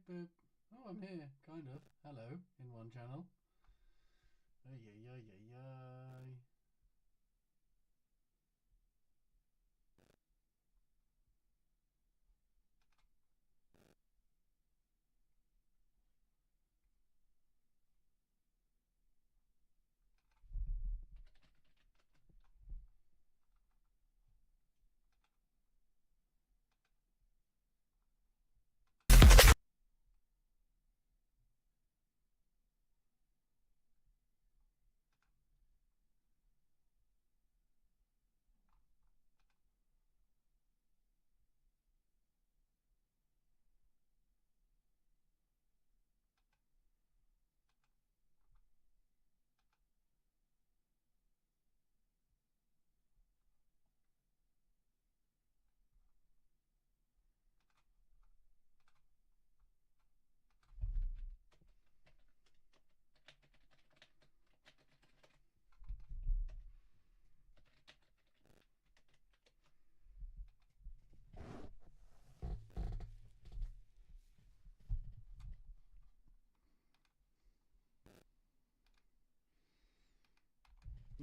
Hey, boop. Oh, I'm here, kind of. Hello, in one channel. Ay, ay, ay, ay, ay.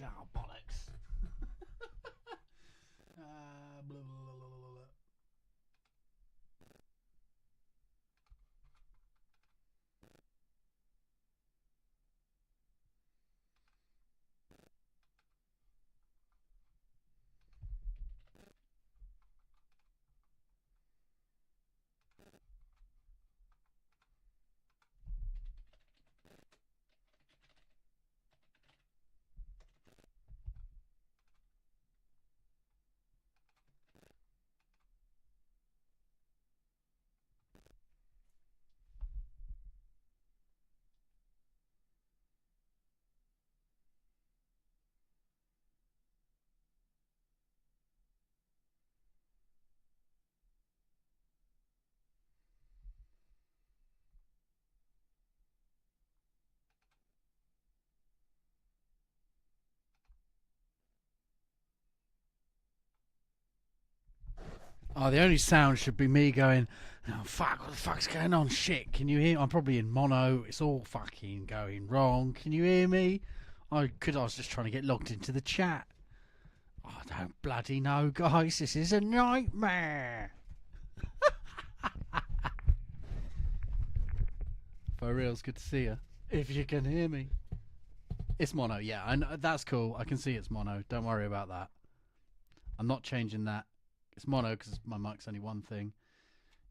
Oh, bollocks. Blah, blah, blah, blah, blah, blah. Oh, the only sound should be me going, oh, fuck, what the fuck's going on? Shit, can you hear? I'm probably in mono. It's all fucking going wrong. Can you hear me? I was just trying to get logged into the chat. I don't bloody know, guys. This is a nightmare. For real, it's good to see you. If you can hear me. It's mono, yeah. I know, that's cool. I can see it's mono. Don't worry about that. I'm not changing that. It's mono because my mic's only one thing.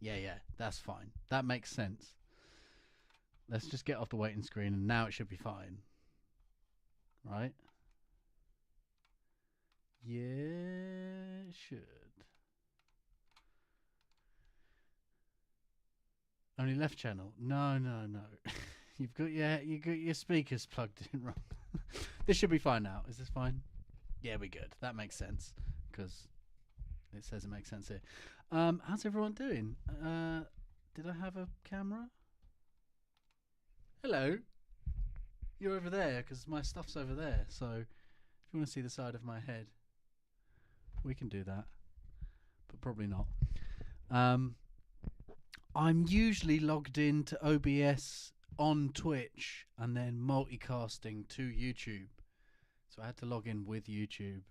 Yeah, that's fine. That makes sense. Let's just get off the waiting screen and now it should be fine. Right? Yeah, it should. Only left channel? No. you got your speakers plugged in wrong. This should be fine now. Is this fine? Yeah, we're good. That makes sense because it says it makes sense here. How's everyone doing? Did I have a camera? Hello. You're over there because my stuff's over there. So if you want to see the side of my head, we can do that. But probably not. I'm usually logged into OBS on Twitch and then multicasting to YouTube. So I had to log in with YouTube,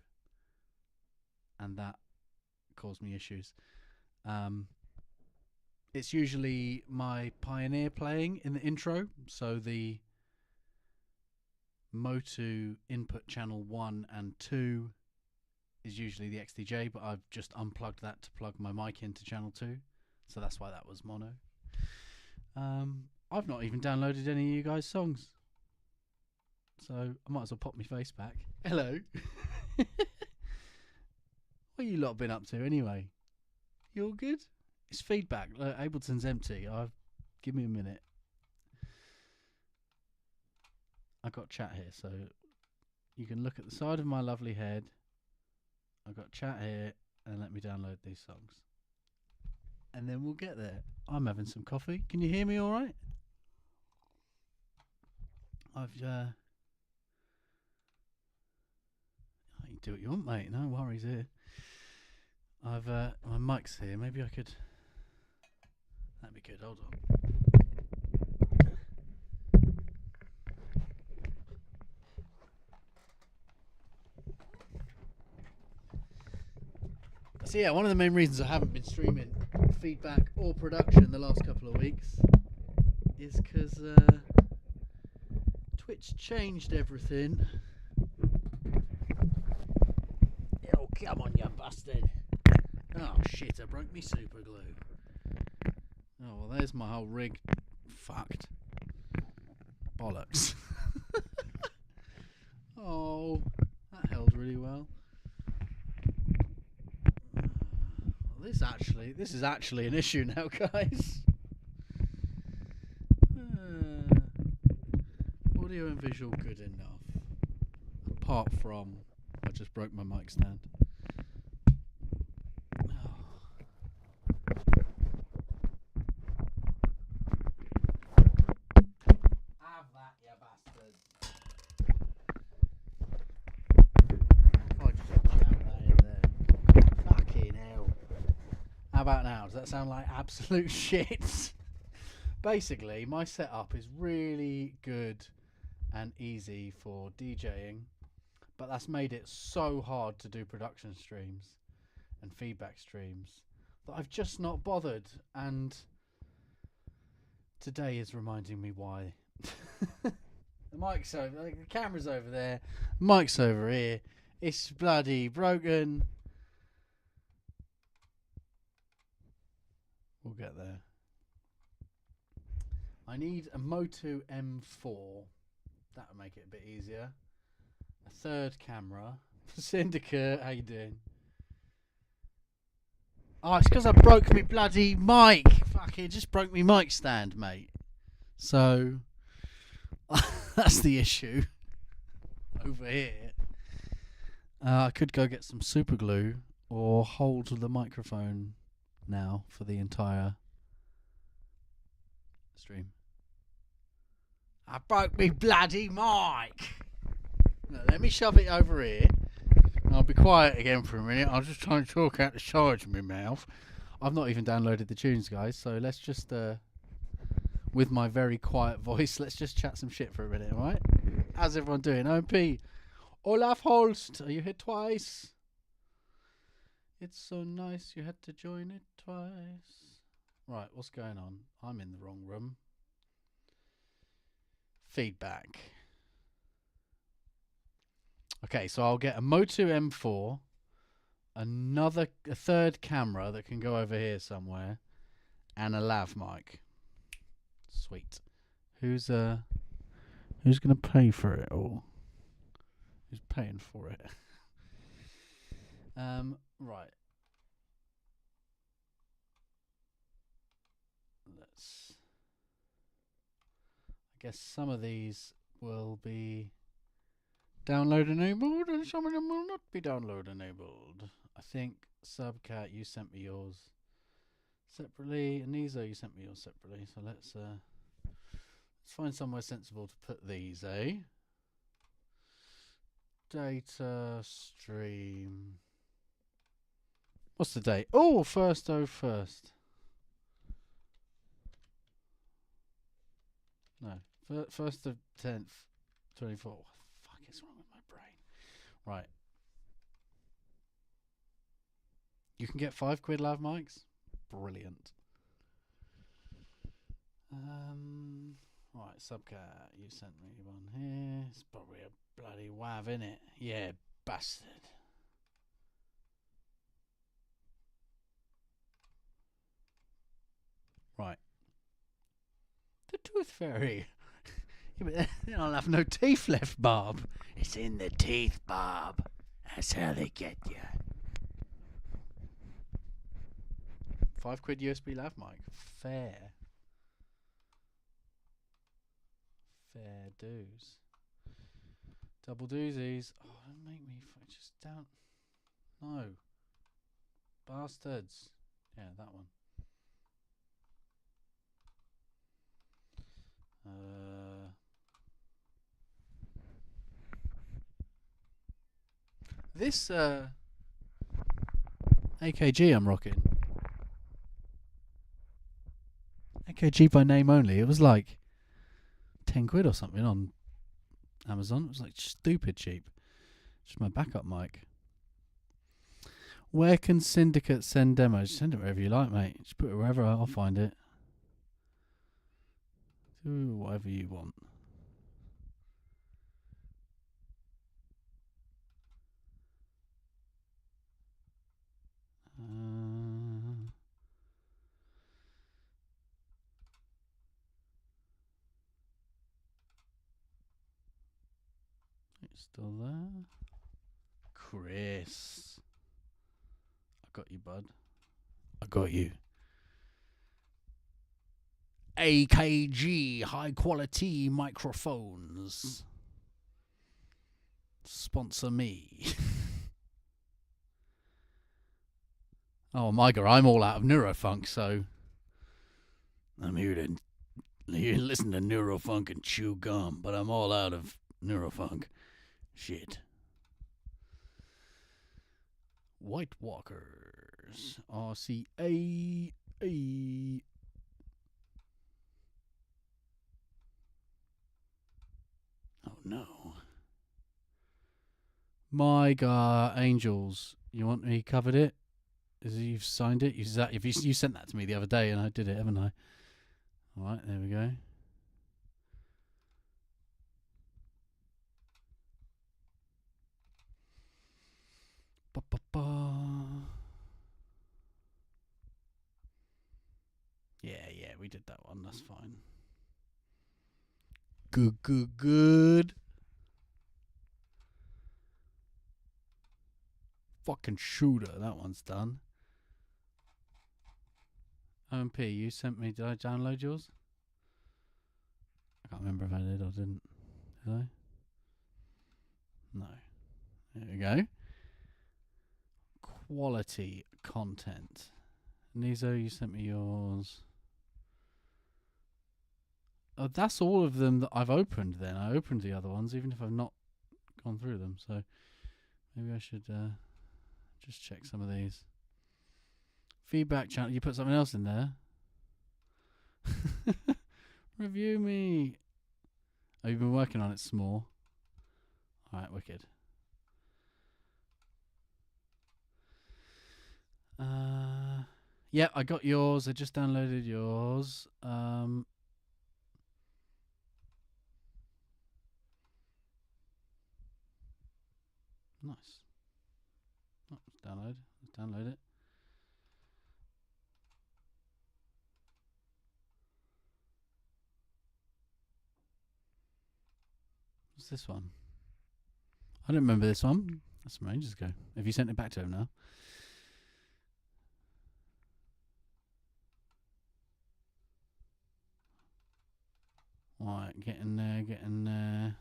and that caused me issues. It's usually my Pioneer playing in the intro, so the Motu input channel 1 and 2 is usually the XDJ, but I've just unplugged that to plug my mic into channel 2, so that's why that was mono. I've not even downloaded any of you guys' songs, so I might as well pop my face back. Hello. What you lot been up to anyway? You all good? It's feedback. Ableton's empty. Give me a minute. I got chat here, so you can look at the side of my lovely head. I got chat here, and let me download these songs, and then we'll get there. I'm having some coffee. Can you hear me all right? You do what you want, mate. No worries here. My mic's here. Maybe I could. That'd be good. Hold on. So yeah, one of the main reasons I haven't been streaming feedback or production the last couple of weeks is because Twitch changed everything. Oh, come on, you bastard. Oh shit, I broke me super glue. Oh, well, there's my whole rig fucked. Bollocks. Oh, that held really well. This is actually an issue now, guys. Audio and visual good enough. Apart from, I just broke my mic stand. Have that, you bastard. I just jam that in there. Fucking hell. How about now? Does that sound like absolute shit? Basically, my setup is really good and easy for DJing, but that's made it so hard to do production streams and feedback streams that I've just not bothered, and today is reminding me why. The mic's over, the camera's over there, mic's over here, it's bloody broken. We'll get there. I need a Moto M4. That would make it a bit easier. A third camera. Syndicate, how you doing? Oh, it's because I broke me bloody mic. Fuck it, just broke me mic stand, mate. So, that's the issue. Over here. I could go get some super glue or hold the microphone now for the entire stream. I broke me bloody mic. Now, let me shove it over here. I'll be quiet again for a minute. I'll just try and talk out the sides of my mouth. I've not even downloaded the tunes, guys, so let's just, with my very quiet voice, let's just chat some shit for a minute, alright? How's everyone doing? OMP, Olaf Holst, are you here twice? It's so nice you had to join it twice. Right, what's going on? I'm in the wrong room. Feedback. Okay, so I'll get a Moto M4, a third camera that can go over here somewhere, and a lav mic. Sweet. Who's gonna pay for it all? Who's paying for it? Right. I guess some of these will be download enabled and some of them will not be download enabled. I think Subcat, you sent me yours separately. Anizo, you sent me yours separately. So let's find somewhere sensible to put these, eh? Data stream. What's the date? Oh, 1st. No, 1st of 10th, 24. What the fuck is wrong with my brain? Right. You can get £5 lav mics. Brilliant. Right, Subcat, you sent me one here. It's probably a bloody WAV, innit? Yeah, bastard. Right. The tooth fairy. Yeah, but I'll have no teeth left, Bob. It's in the teeth, Bob. That's how they get you. £5 USB lav mic. Fair dues. Double doozies. Oh, don't make me just down. No. Bastards. Yeah, that one. This AKG I'm rocking. AKG by name only. It was like £10 or something on Amazon. It was like stupid cheap. Just my backup mic. Where can Syndicate send demos? Send it wherever you like, mate. Just put it wherever. I'll find it. Do whatever you want. It's still there. Chris. I got you, bud. I got you. AKG high quality microphones. Sponsor me. Oh, Micah, I'm all out of Neurofunk, so I'm here to listen to Neurofunk and chew gum, but I'm all out of Neurofunk. Shit. White Walkers. RCA. Oh no. My God, Angels. You want me covered it? You've signed it? You sent that to me the other day and I did it, haven't I? Alright, there we go. Yeah, we did that one. That's fine. Good. Fucking shooter. That one's done. OMP, you sent me. Did I download yours? I can't remember if I did or didn't. Did I? No. There we go. Quality content. Nizo, you sent me yours. Oh, that's all of them that I've opened then. I opened the other ones, even if I've not gone through them. So maybe I should just check some of these. Feedback channel. You put something else in there? Review me. Oh, you've been working on it small. Alright, wicked. Yeah, I got yours. I just downloaded yours. Nice. Oh, let's download it. What's this one? I don't remember this one. That's from ages ago. Have you sent it back to him now? Alright, getting there.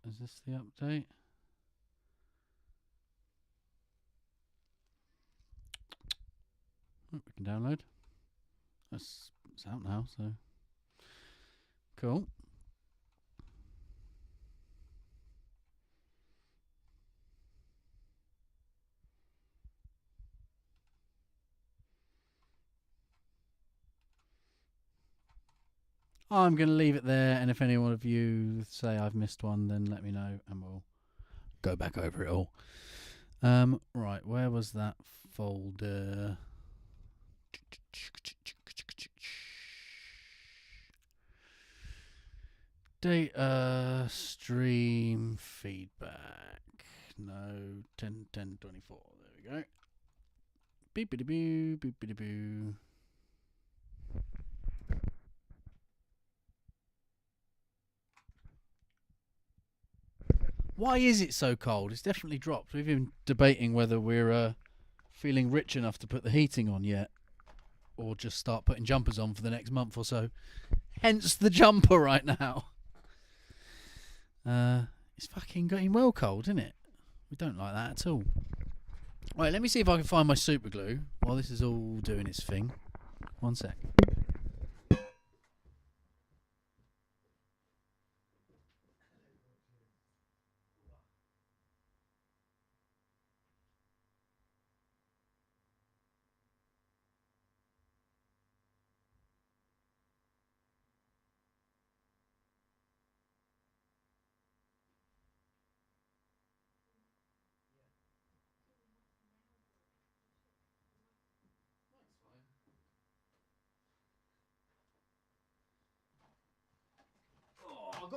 Is this the update? Oh, we can download. It's out now, so cool. I'm going to leave it there, and if any one of you say I've missed one, then let me know, and we'll go back over it all. Right, where was that folder? Data stream feedback. No, 10.10.24. There we go. Beepity boo, beepity boo. Why is it so cold? It's definitely dropped. We've been debating whether we're feeling rich enough to put the heating on yet, or just start putting jumpers on for the next month or so. Hence the jumper right now. It's fucking getting well cold, isn't it? We don't like that at all. Right, let me see if I can find my super glue while this is all doing its thing. One sec.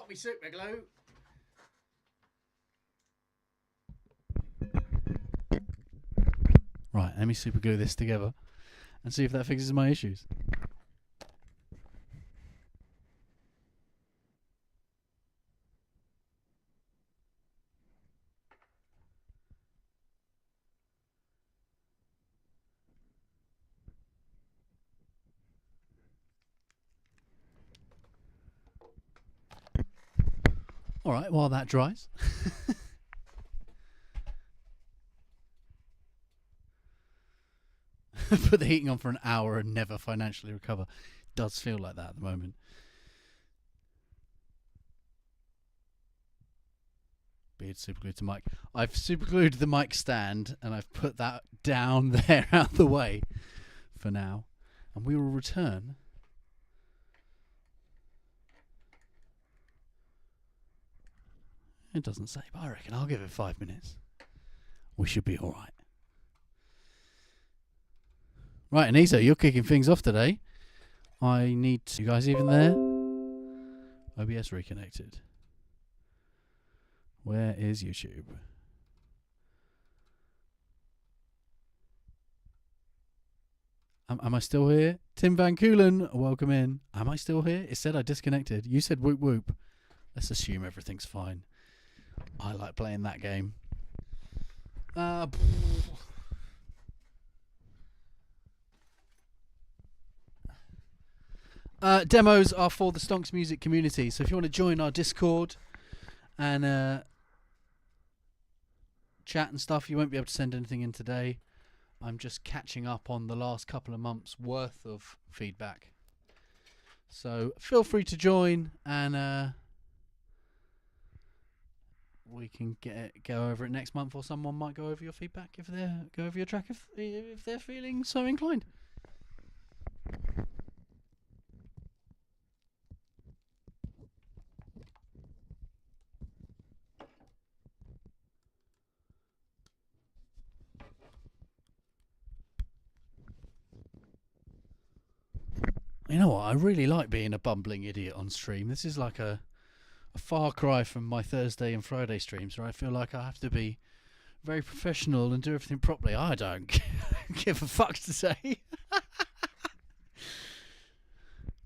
got me super glue. Right, let me super glue this together and see if that fixes my issues. All right, while that dries. Put the heating on for an hour and never financially recover. Does feel like that at the moment. Beard superglued to mic. I've superglued the mic stand and I've put that down there out of the way for now. And we will return. It doesn't say, but I reckon I'll give it 5 minutes. We should be all right. Right, Anita, you're kicking things off today. I need to... You guys even there? OBS reconnected. Where is YouTube? Am I still here? Tim Van Coolen, welcome in. Am I still here? It said I disconnected. You said whoop whoop. Let's assume everything's fine. I like playing that game. Demos are for the Stonx music community. So if you want to join our Discord and chat and stuff, you won't be able to send anything in today. I'm just catching up on the last couple of months worth of feedback. So feel free to join and we can go over it next month, or someone might go over your feedback if they're go over your track if they're feeling so inclined. You know what? I really like being a bumbling idiot on stream. This is like a far cry from my Thursday and Friday streams where I feel like I have to be very professional and do everything properly. I don't give a fuck to say.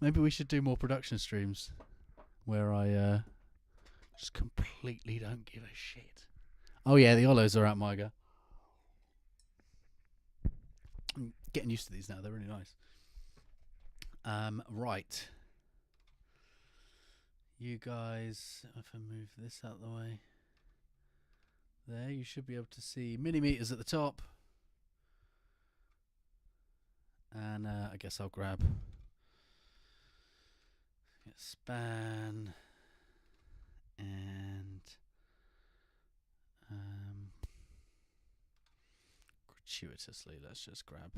Maybe we should do more production streams where I just completely don't give a shit. Oh yeah, the Olos are out, Myga. I'm getting used to these now. They're really nice. Right. You guys, if I move this out of the way, there, you should be able to see millimeters at the top. And I guess I'll grab span and gratuitously, let's just grab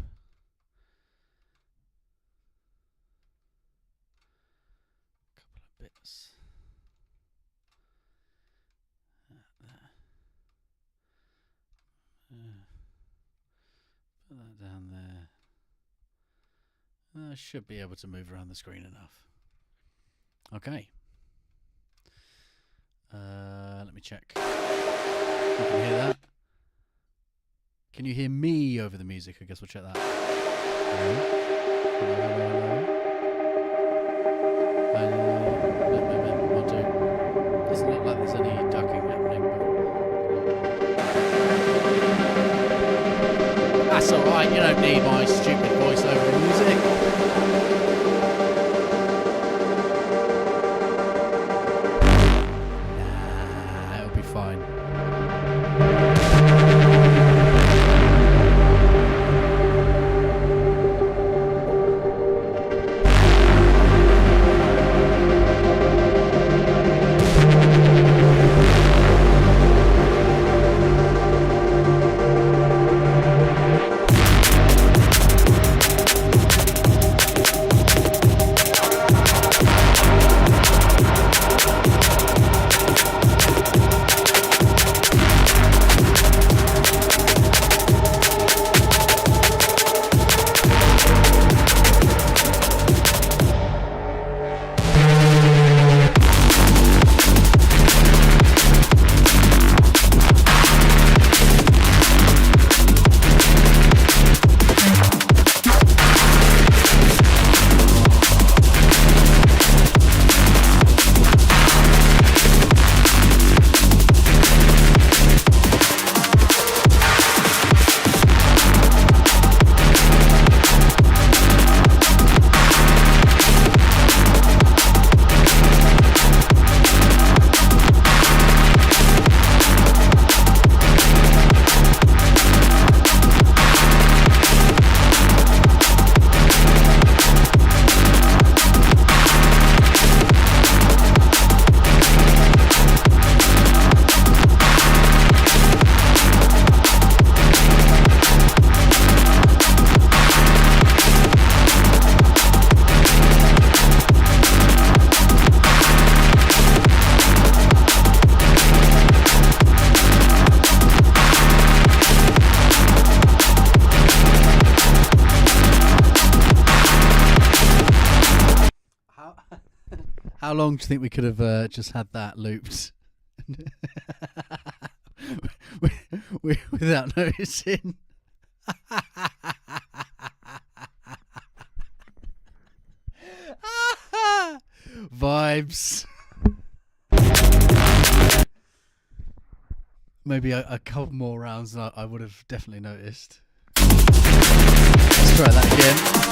bits. Put that down there. I should be able to move around the screen enough. Okay. Let me check. You can hear that? Can you hear me over the music? I guess we'll check that. Doesn't look like there's any ducking happening. That's alright, you don't need my stupid voice over the music. Nah, it'll be fine. How how long do you think we could have just had that looped without noticing? Vibes. Maybe a couple more rounds and I would have definitely noticed. Let's try that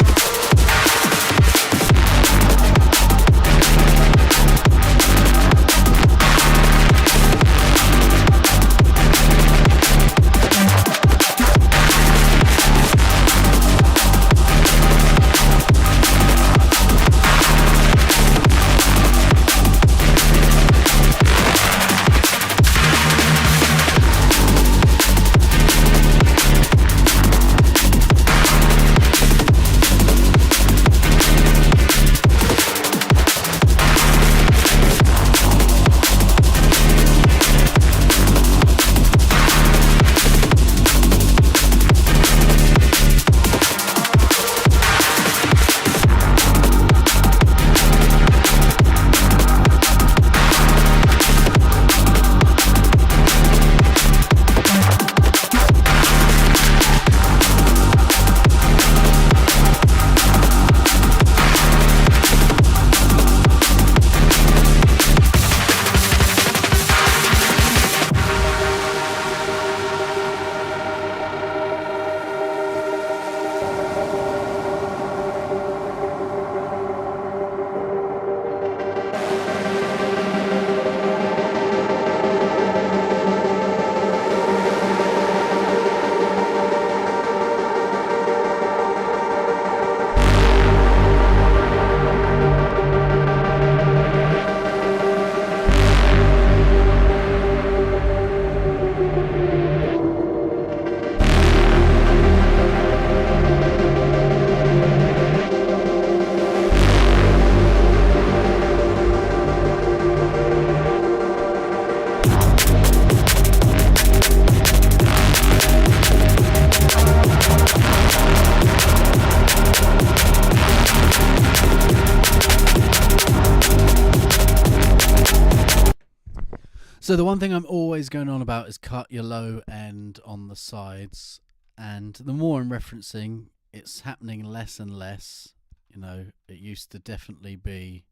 So the one thing I'm always going on about is cut your low end on the sides, and the more I'm referencing, it's happening less and less. You know, it used to definitely be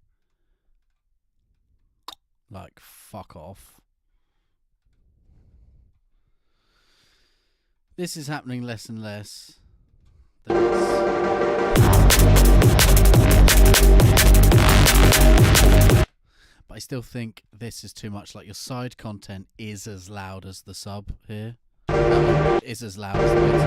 like fuck off. This is happening less and less. But I still think this is too much. Like, your side content is as loud as the sub here. Is as loud as the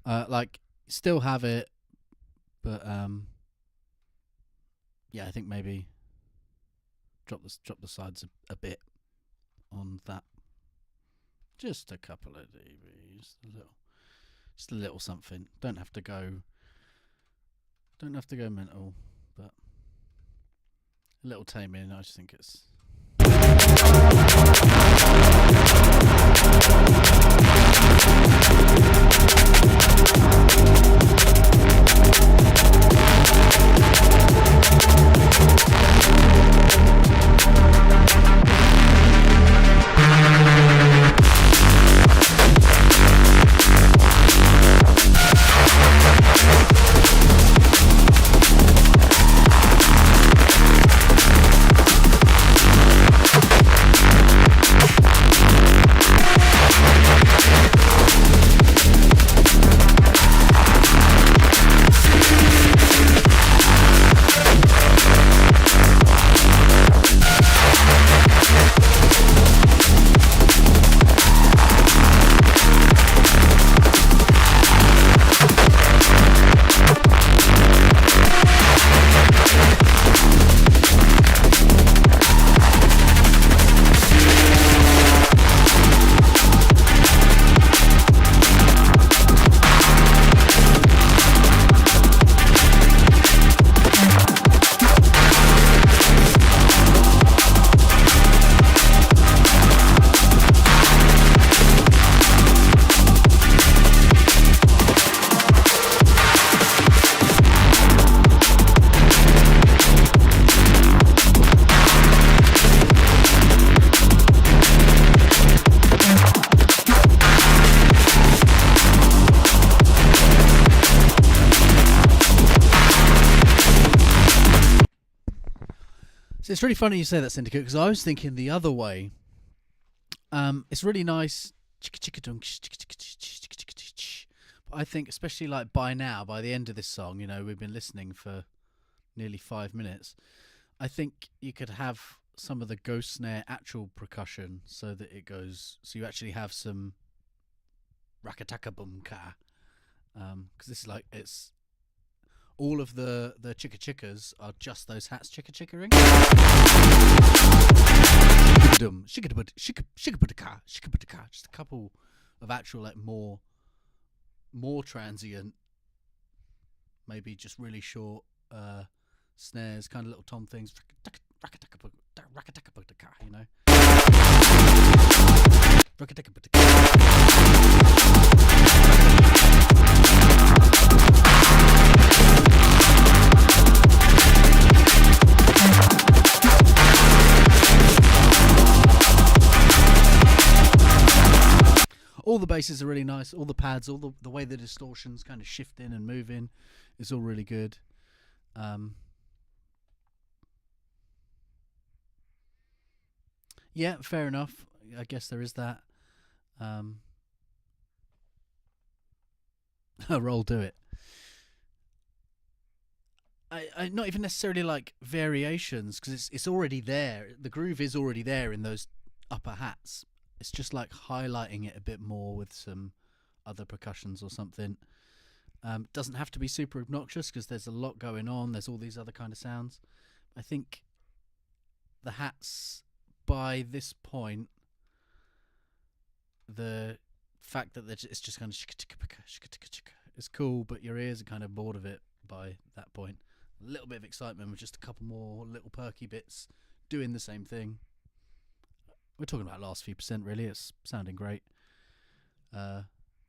sub. Like, still have it, but yeah, I think maybe drop the sides a bit on that. Just a couple of dBs, just a little something. Don't have to go mental, but a little taming. I just think it's it's really funny you say that, Syndicate, because I was thinking the other way. It's really nice. But I think, especially like by now, by the end of this song, we've been listening for nearly 5 minutes. I think you could have some of the ghost snare actual percussion so that it goes. So you actually have some rakataka boom ka. Because this is like it's all of the chicka chickas are just those hats chicka chickering. Just a couple of actual like more transient, maybe just really short snares, kind of little tom things. All the basses are really nice. All the pads, all the way the distortions kind of shift in and move in, is all really good. Yeah, fair enough. I guess there is that. Roll, do it. I not even necessarily like variations, because it's already there. The groove is already there in those upper hats. It's just like highlighting it a bit more with some other percussions or something. Doesn't have to be super obnoxious, because there's a lot going on. There's all these other kind of sounds. I think the hats, by this point, the fact that it's just kind of it's cool, but your ears are kind of bored of it by that point. A little bit of excitement with just a couple more little perky bits doing the same thing. We're talking about last few percent, really. It's sounding great.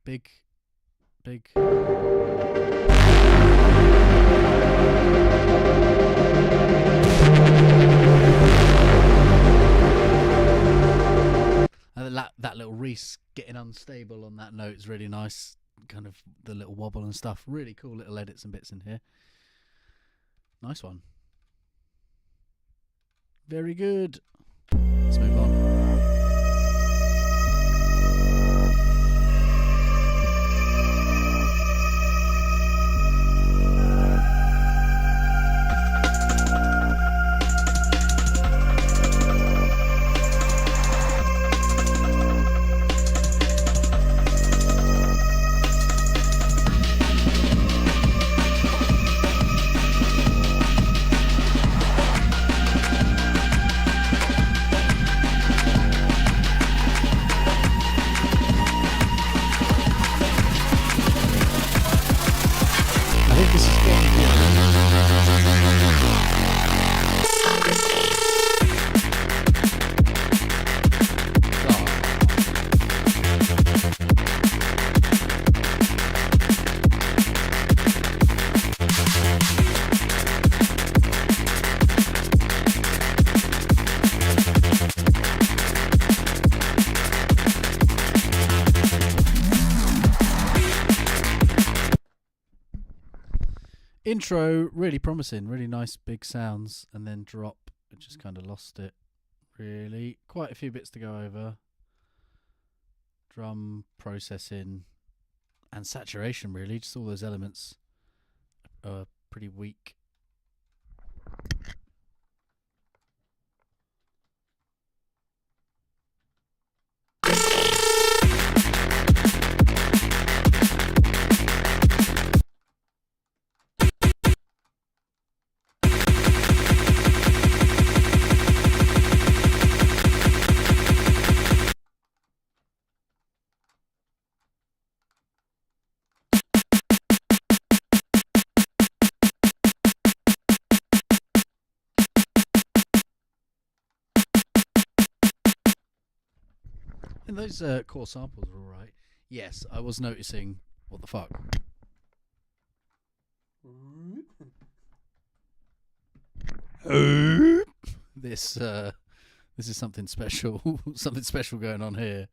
Big. That little Reese getting unstable on that note is really nice. Kind of the little wobble and stuff. Really cool little edits and bits in here. Nice one. Very good. Let's move on. Intro, really promising, really nice big sounds, and then drop, it just kind of lost it, really. Quite a few bits to go over. Drum processing and saturation, really, just all those elements are pretty weak. And those core samples are alright. Yes, I was noticing. What the fuck? This is something special. Something special going on here.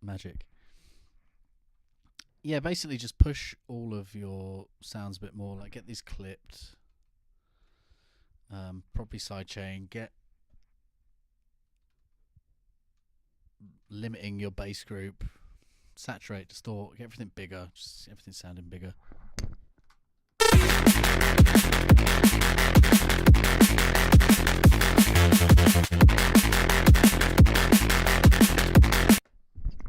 Magic. Yeah, basically just push all of your sounds a bit more. Like get these clipped. Probably sidechain. Get limiting your bass group. Saturate, distort, get everything bigger. Just everything sounding bigger.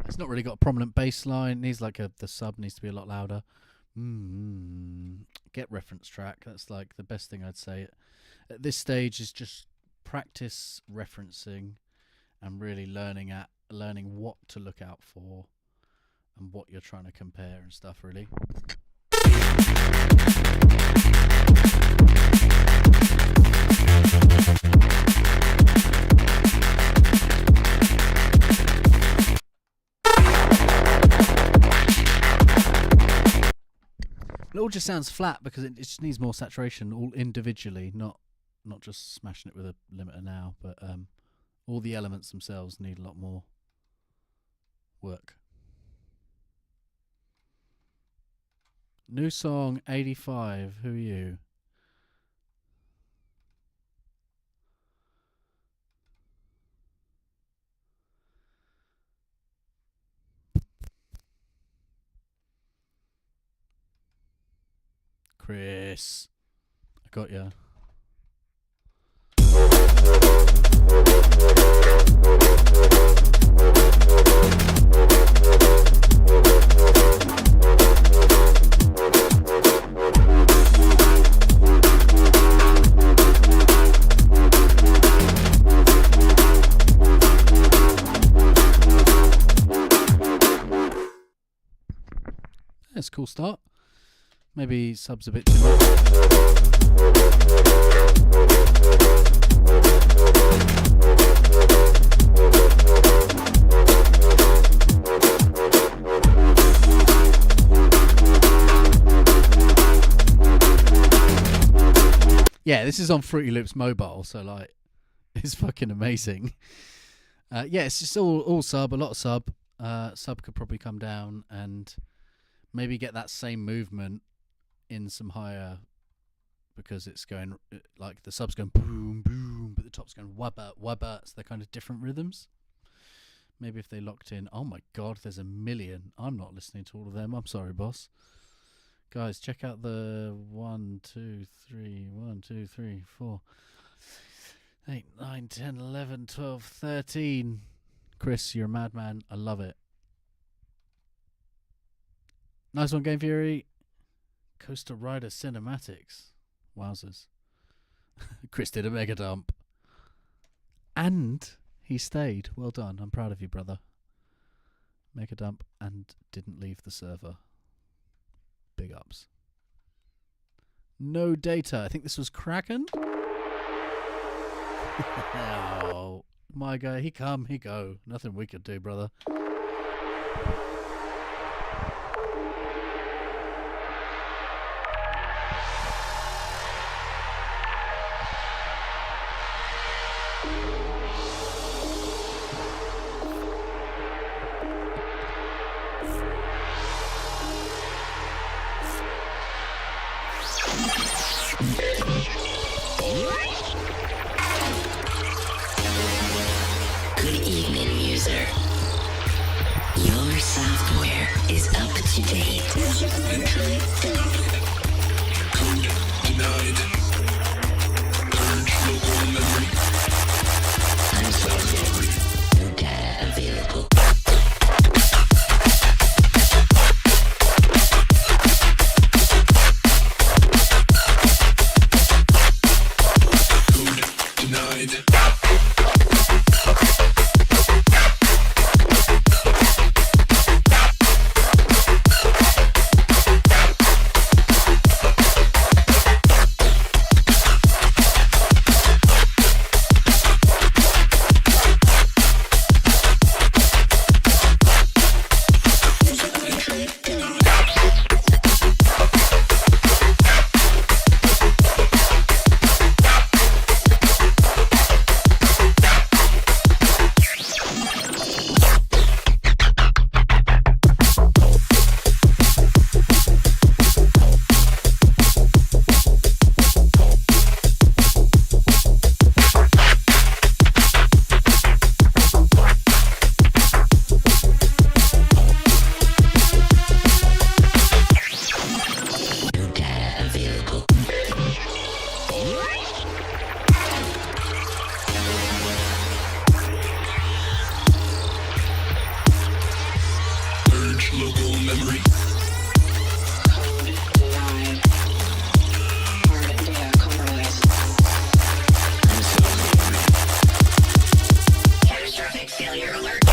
It's not really got a prominent bass line. Needs like the sub needs to be a lot louder. Get reference track. That's like the best thing I'd say at this stage is just practice referencing and really learning what to look out for and what you're trying to compare and stuff, really. It all just sounds flat because it just needs more saturation all individually, not just smashing it with a limiter now, but all the elements themselves need a lot more work. New song 85. Who are you? Chris. I got ya. That's a cool start. Maybe subs a bit too much. Yeah, this is on Fruity Loops mobile, so like, it's fucking amazing. Yeah, it's just all sub, a lot of sub. Sub could probably come down and maybe get that same movement in some higher, because it's going like the sub's going boom boom, but the top's going wubba wubba. So they're kind of different rhythms. Maybe if they locked in. Oh my god, there's a million. I'm not listening to all of them. I'm sorry, boss. Guys, check out the 1, 2, 3, 1, 2, 3, 4, 8, 9, 10, 11, 12, 13. Chris, you're a madman. I love it. Nice one, Game Fury. Coaster Rider Cinematics. Wowzers. Chris did a mega dump. And he stayed. Well done. I'm proud of you, brother. Mega dump and didn't leave the server. Big ups. No data. I think this was Kraken. Oh, my guy. He come, he go. Nothing we could do, brother. Local memory. Code denied. Hard data compromised. Catastrophic failure alert.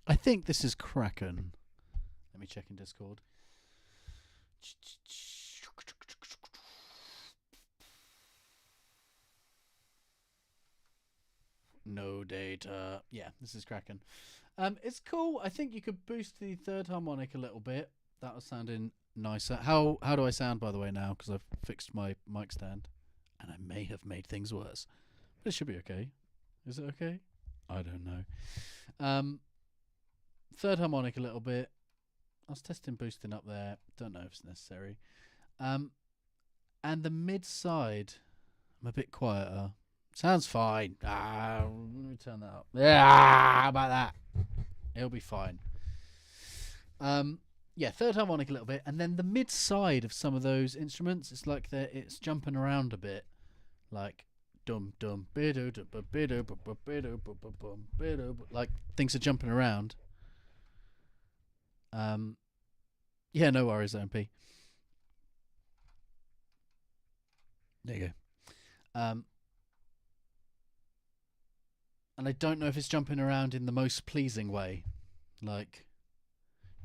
I think this is Kraken. Let me check in Discord. No data. Yeah, this is Kraken. It's cool. I think you could boost the third harmonic a little bit. That was sounding nicer. How do I sound, by the way, now? Because I've fixed my mic stand, and I may have made things worse. But it should be okay. Is it okay? I don't know. Third harmonic a little bit. I was testing boosting up there. Don't know if it's necessary. And the mid side, I'm a bit quieter. Sounds fine. Let me turn that up. Yeah, how about that? It'll be fine. Yeah, third harmonic a little bit, and then the mid side of some of those instruments, it's like it's jumping around a bit, like dum dum bidu dum bidu bidu bidu, like things are jumping around. Yeah, no worries, MP. There you go. And I don't know if it's jumping around in the most pleasing way. Like,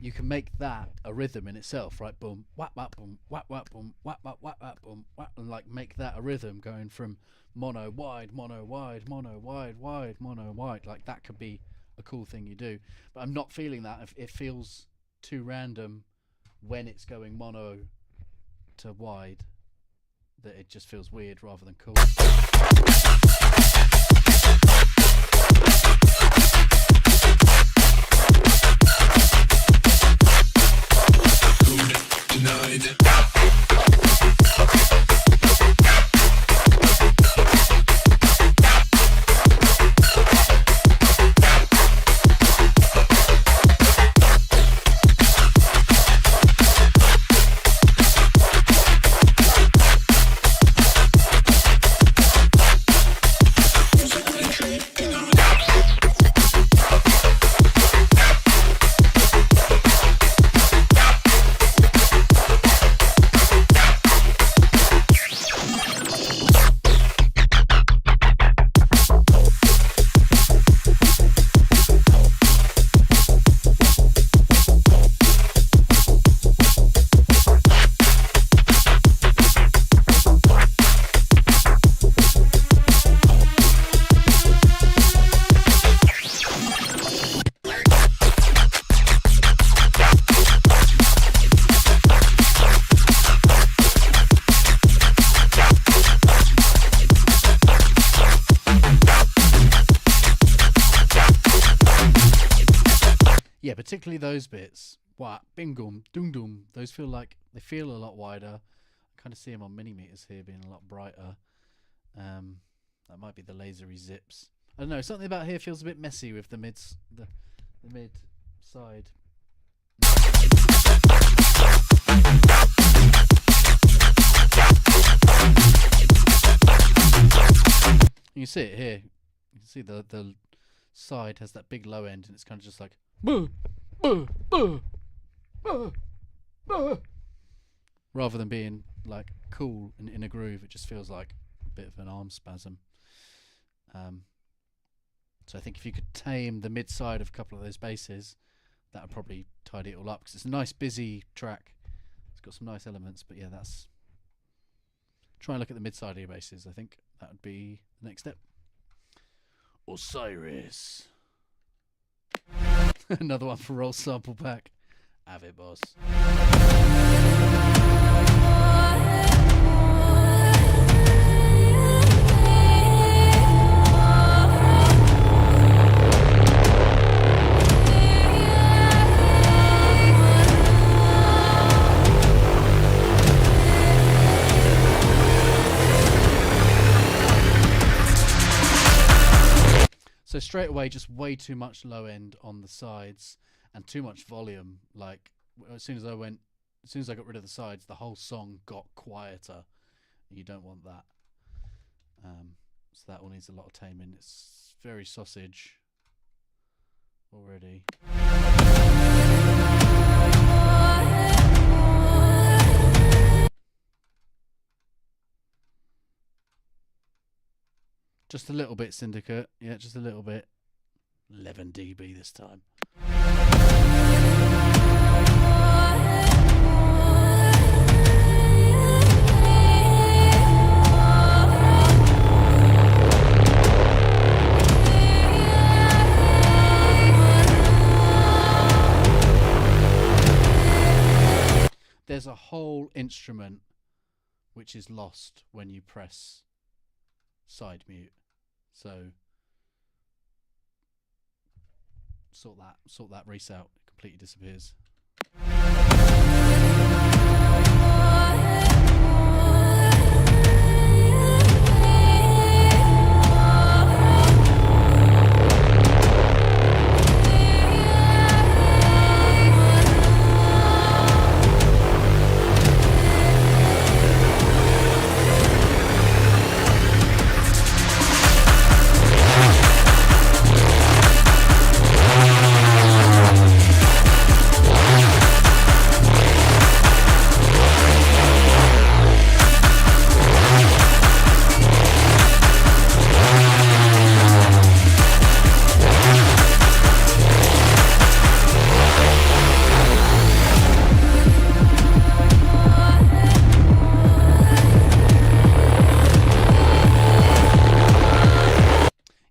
you can make that a rhythm in itself, right? Boom, whap, whap, boom, whap, whap, boom, whap, whap, whap, whap, boom, whap, and like make that a rhythm going from mono wide, mono wide, mono wide, wide, mono wide. Like that could be a cool thing you do. But I'm not feeling that. It feels too random when it's going mono to wide that it just feels weird rather than cool. Denied. Yeah, particularly those bits. What? Bingum, dum dum. Those feel like they feel a lot wider. I kind of see them on millimeters here being a lot brighter. That might be the lasery zips. I don't know. Something about here feels a bit messy with the mids, the mid side. You can see it here. You can see the side has that big low end, and it's kind of just like rather than being like cool and in a groove. It just feels like a bit of an arm spasm. So I think if you could tame the mid side of a couple of those basses, that would probably tidy it all up, because it's a nice busy track. It's got some nice elements, but yeah, that's Try and look at the mid-side of your basses. I think that would be the next step. Osiris. Another one for roll sample pack. Have it, boss. So straight away, just way too much low end on the sides and too much volume. Like as soon as I got rid of the sides, the whole song got quieter. You don't want that. So that all needs a lot of taming. It's very sausage already. Just a little bit, Syndicate. Yeah, just a little bit. 11 dB this time. There's a whole instrument which is lost when you press side mute. So sort that reset out. It completely disappears.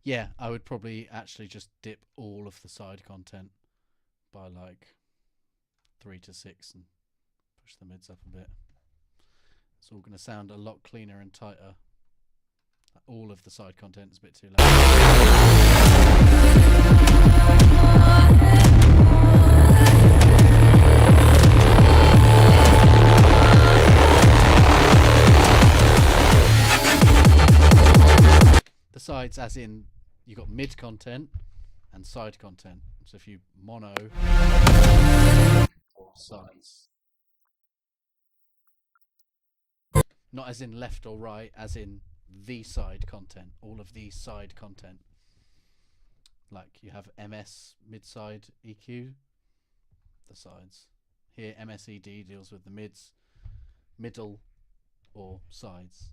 Yeah, I would probably actually just dip all of the side content by like 3 to 6 and push the mids up a bit. It's all going to sound a lot cleaner and tighter. All of the side content is a bit too loud. The sides, as in you got mid content and side content. So if you mono or sides, not as in left or right, as in the side content, all of the side content. Like you have MS mid side EQ, the sides. Here MSED deals with the mids, middle or sides.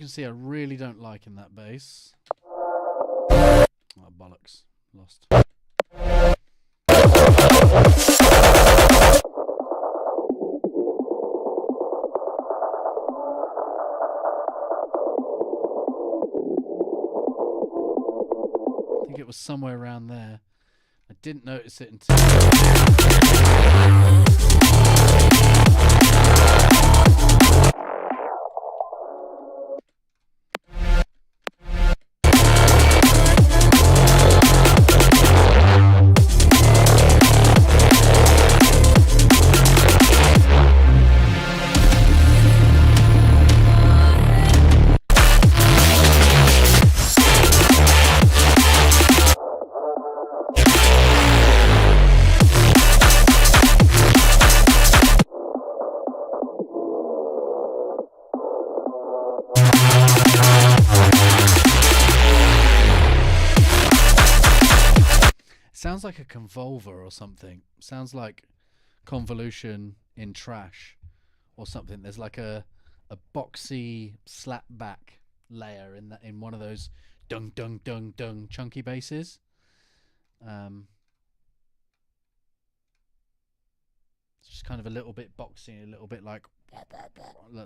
can see I really don't like in that bass. Oh, bollocks. Lost. I think it was somewhere around there. I didn't notice it until... Sounds like a convolver or something. Sounds like convolution in trash or something. There's like a boxy slap back layer in one of those dung dung dung dung chunky basses. It's just kind of a little bit boxy, a little bit like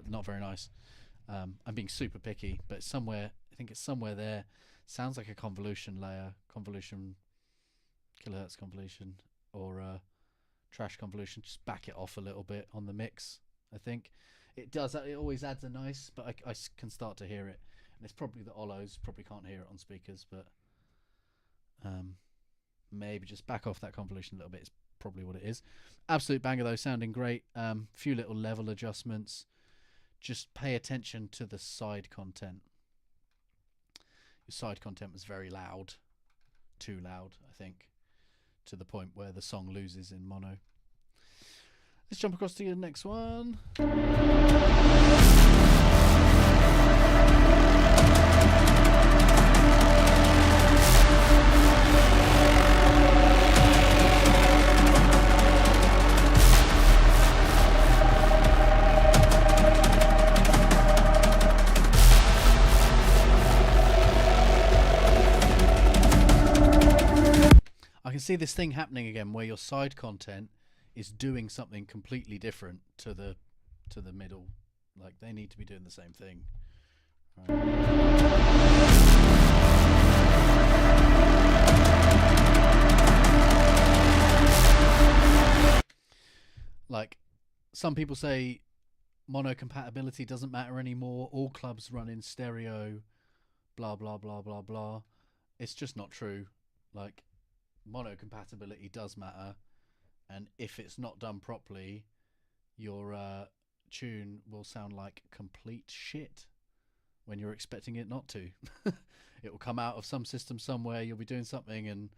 not very nice. I'm being super picky, but somewhere, I think it's somewhere there. Sounds like a convolution layer, convolution, kilohertz convolution, or trash convolution. Just back it off a little bit on the mix. I think it does. It always adds a nice, but I can start to hear it, and it's probably the Olos. Probably can't hear it on speakers, but maybe just back off that convolution a little bit. Is probably what it is. Absolute banger though, sounding great. Few little level adjustments. Just pay attention to the side content. Your side content was very loud, too loud, I think, to the point where the song loses in mono. Let's jump across to the next one. I can see this thing happening again where your side content is doing something completely different to the middle. Like they need to be doing the same thing. Like some people say mono compatibility doesn't matter anymore. All clubs run in stereo, blah blah blah blah blah. It's just not true. Like mono compatibility does matter, and if it's not done properly, your tune will sound like complete shit when you're expecting it not to. It will come out of some system somewhere, you'll be doing something and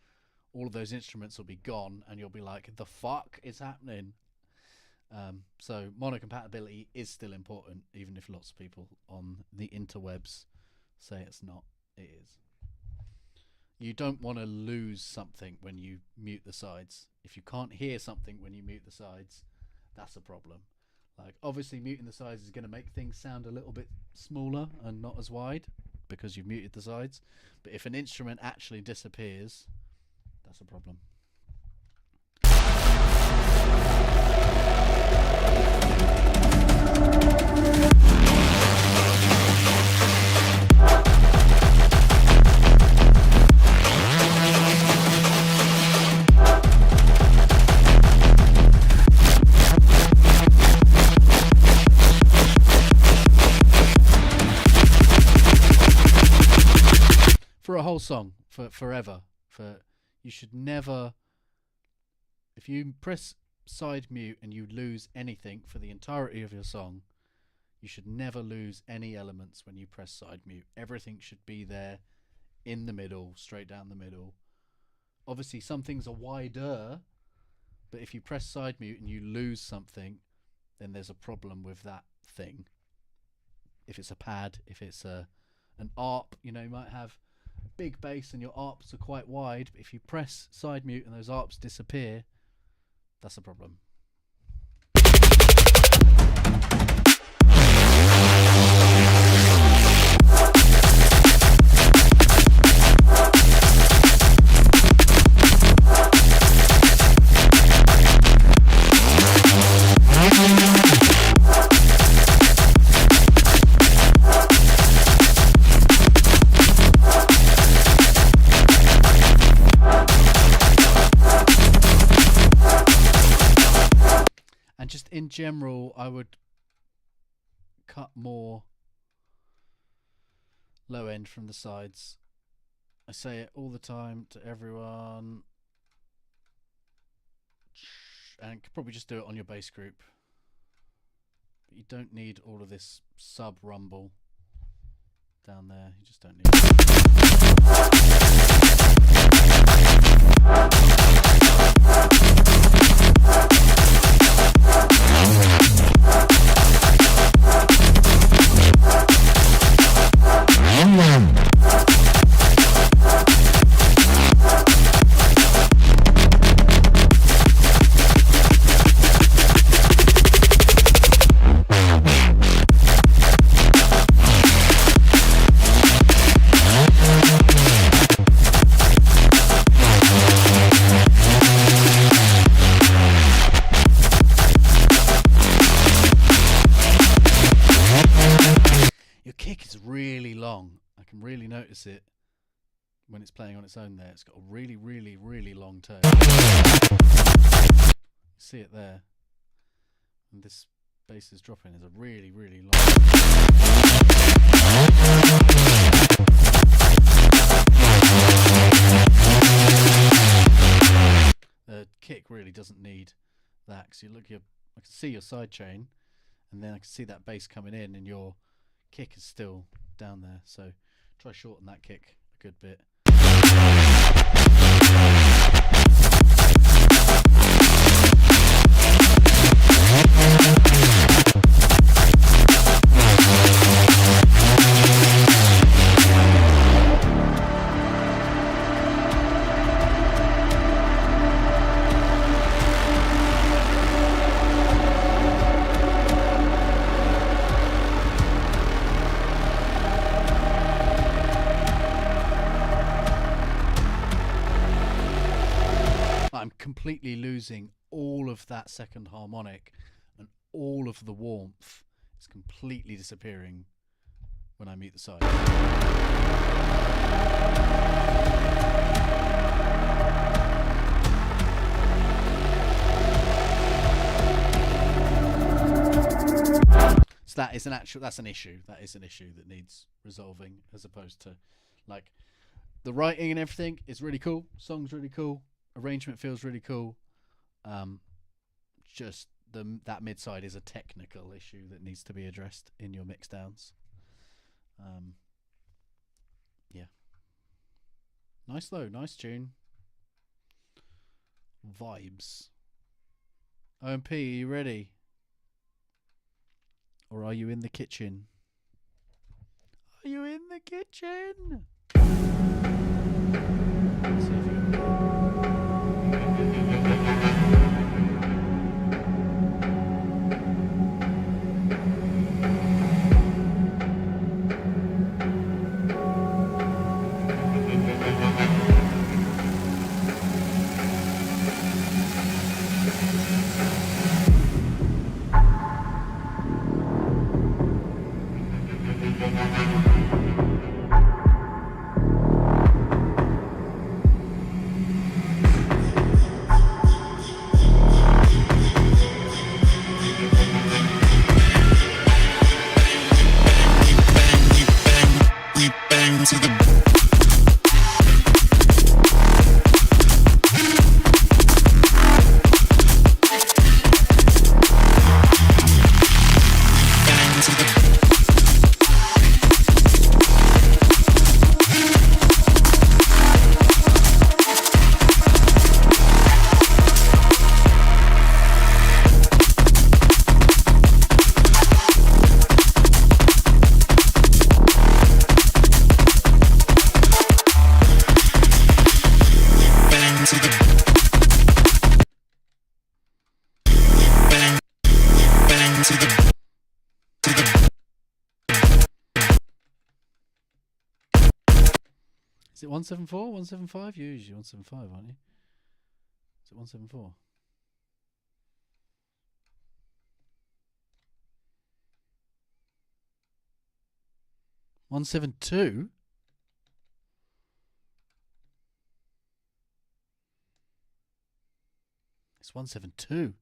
all of those instruments will be gone and you'll be like, the fuck is happening? So mono compatibility is still important, even if lots of people on the interwebs say it's not. It is. You don't want to lose something when you mute the sides. If you can't hear something when you mute the sides, that's a problem. Like obviously muting the sides is going to make things sound a little bit smaller and not as wide because you've muted the sides. But if an instrument actually disappears, that's a problem. For a whole song, for forever, you should never, if you press side mute and you lose anything for the entirety of your song, you should never lose any elements when you press side mute. Everything should be there in the middle, straight down the middle. Obviously some things are wider, but if you press side mute and you lose something, then there's a problem with that thing. If it's a pad, if it's an ARP, you know, you might have big bass and your ARPs are quite wide, but if you press side mute and those ARPs disappear, that's a problem. in general, I would cut more low end from the sides. I say it all the time to everyone, and could probably just do it on your bass group. But you don't need all of this sub rumble down there. You just don't need notice it when it's playing on its own there. It's got a really, really, really long tail. See it there. And this bass is dropping. It's a really, really long. The kick really doesn't need that, because I can see your side chain, and then I can see that bass coming in, and your kick is still down there. So try shorten that kick a good bit. I'm completely losing all of that second harmonic, and all of the warmth is completely disappearing when I meet the side. So that's an issue. That is an issue that needs resolving, as opposed to, like, the writing and everything is really cool. Song's really cool. Arrangement feels really cool. Just that mid side is a technical issue that needs to be addressed in your mix downs. Yeah. Nice though, nice tune. Vibes. OMP, are you ready? Or are you in the kitchen? Are you in the kitchen? Let's see if you can Is it 174? 175? You're usually 175, aren't you? Is it 174? $172? It's 172.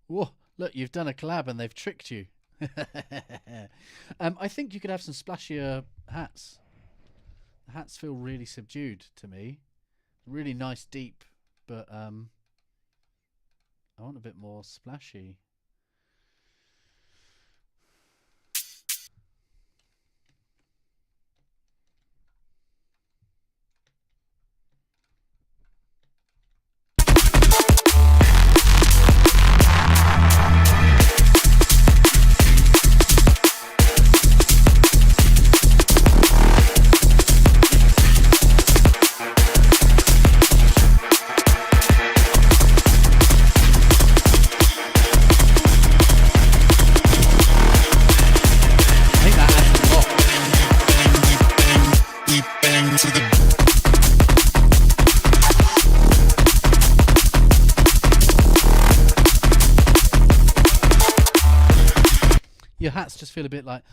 Whoa, Look, you've done a collab and they've tricked you. I think you could have some splashier hats. The hats feel really subdued to me. Really nice, deep, but I want a bit more splashy. Your hats just feel a bit like.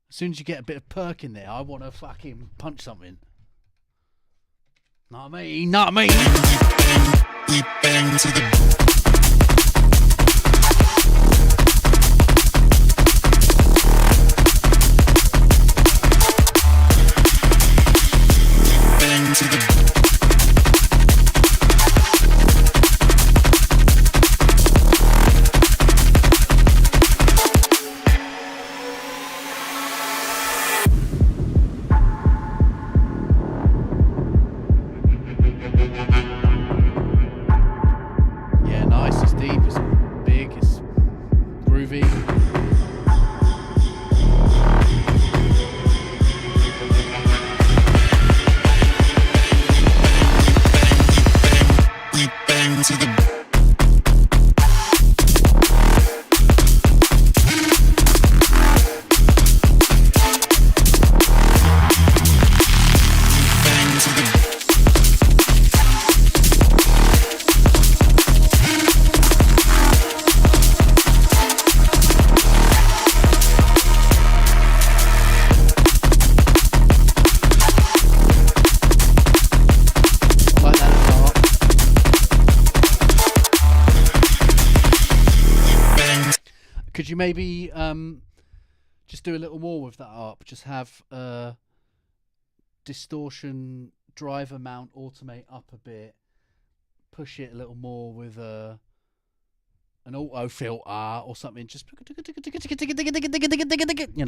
As soon as you get a bit of perk in there, I want to fucking punch something. Not me, not me. We bang to the. Yeah, nice. It's deep. It's big. It's groovy. We bang to the. Could you maybe just do a little more with that up? Just have distortion driver mount automate up a bit, push it a little more with an auto filter or something. Just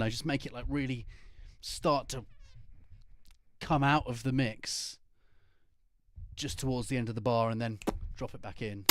just make it like really start to come out of the mix just towards the end of the bar and then drop it back in.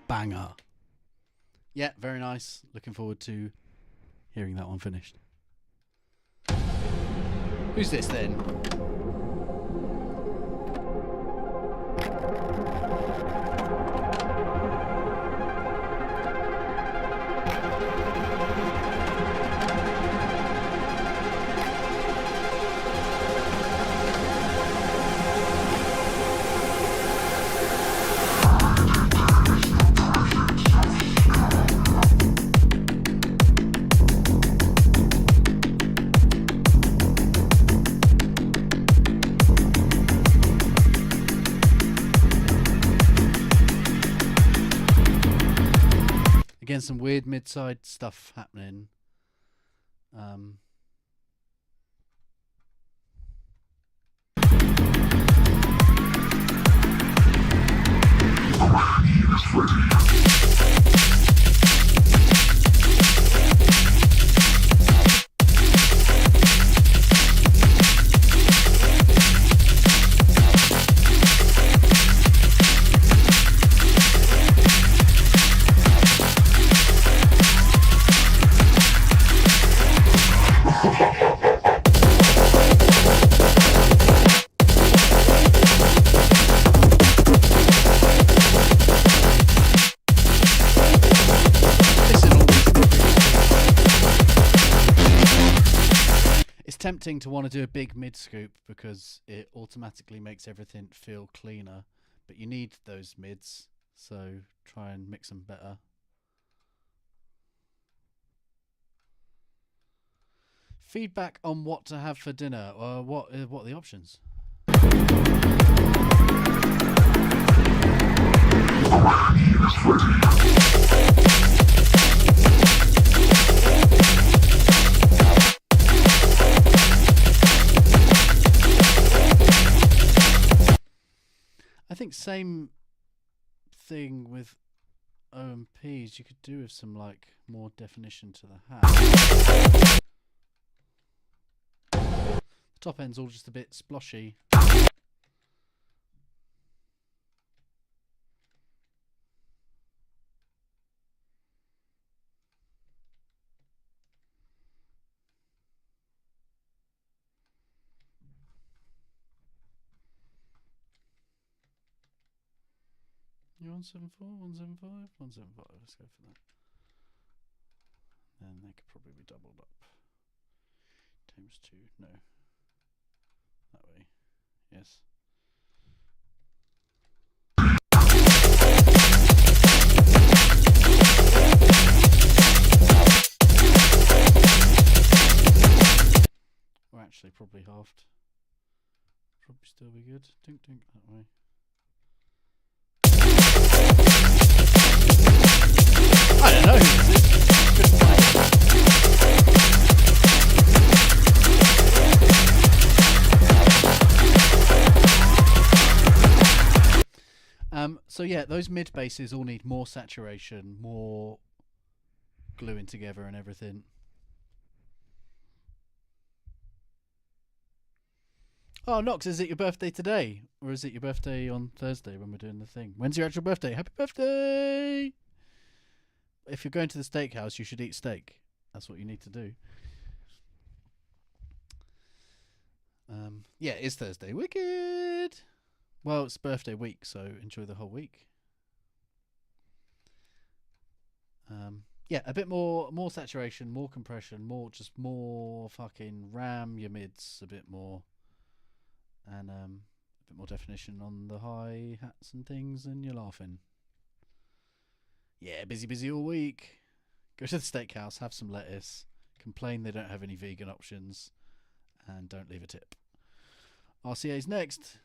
Banger. Yeah, very nice. Looking forward to hearing that one finished. Who's this then? Again, some weird mid-side stuff happening. Tempting to want to do a big mid scoop because it automatically makes everything feel cleaner, but you need those mids, so try and mix them better. Feedback on what to have for dinner, or what are the options? I think same thing with OMPs. You could do with some like more definition to the hat. The top end's all just a bit sploshy. You 174, 175, 175. Let's go for that. Then they could probably be doubled up. Times 2. No. That way. Yes. Or actually, probably halved. Probably still be good. Dink dink that way. I don't know who this is. Couldn't find it. So yeah, those mid basses all need more saturation, more gluing together and everything. Oh, Nox, is it your birthday today? Or is it your birthday on Thursday when we're doing the thing? When's your actual birthday? Happy birthday! If you're going to the steakhouse, you should eat steak. That's what you need to do. Yeah, it is Thursday. Wicked! Well, it's birthday week, so enjoy the whole week. Yeah, a bit more saturation, more compression, more fucking ram your mids a bit more. And a bit more definition on the hi-hats and things, and you're laughing. Yeah, busy all week. Go to the steakhouse, have some lettuce, complain they don't have any vegan options, and don't leave a tip. RCA's next.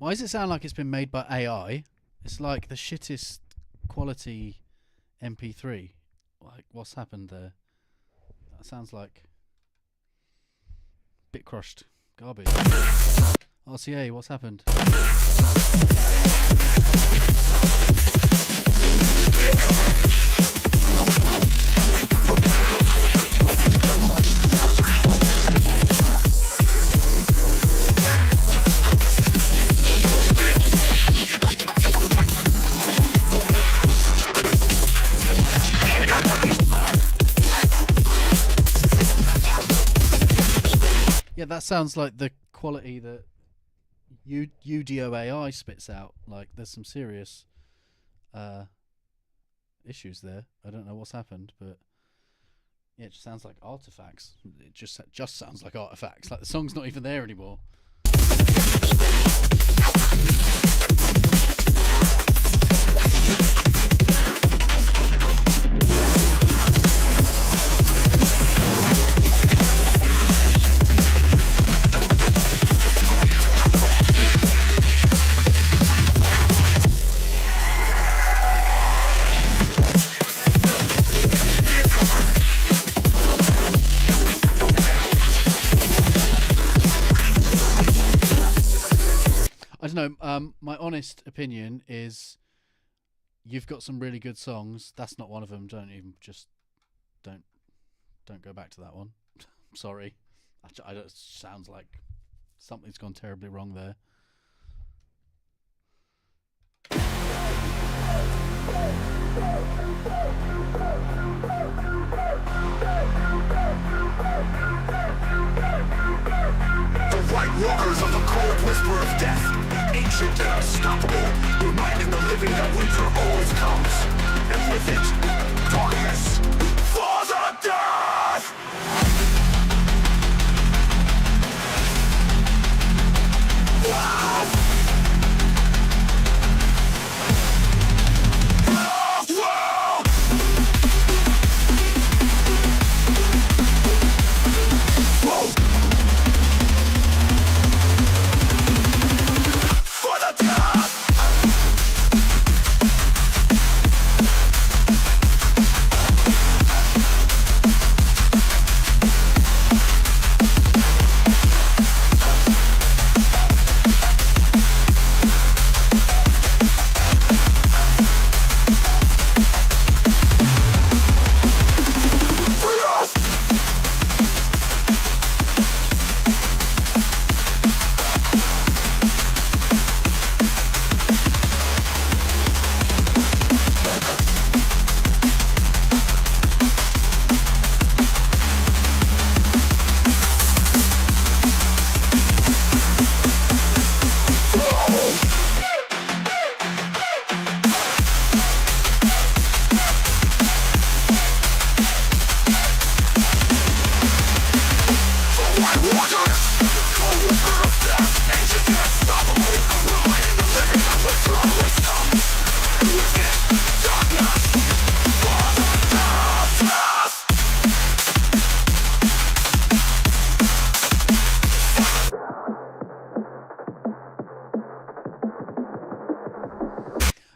Why does it sound like it's been made by AI? It's like the shittest quality MP3. Like, what's happened there? That sounds like bit crushed garbage. RCA, what's happened? Yeah, that sounds like the quality that UDOAI spits out. Like, there's some serious issues there. I don't know what's happened, but yeah, it just sounds like artifacts. It just sounds like artifacts. Like the song's not even there anymore. I don't know. My honest opinion is, you've got some really good songs. That's not one of them. Don't go back to that one. Sorry. It sounds like something's gone terribly wrong there. The white walkers of the cold whisper of death, ancient and unstoppable, reminding the living that winter always comes, and with it, darkness for the death!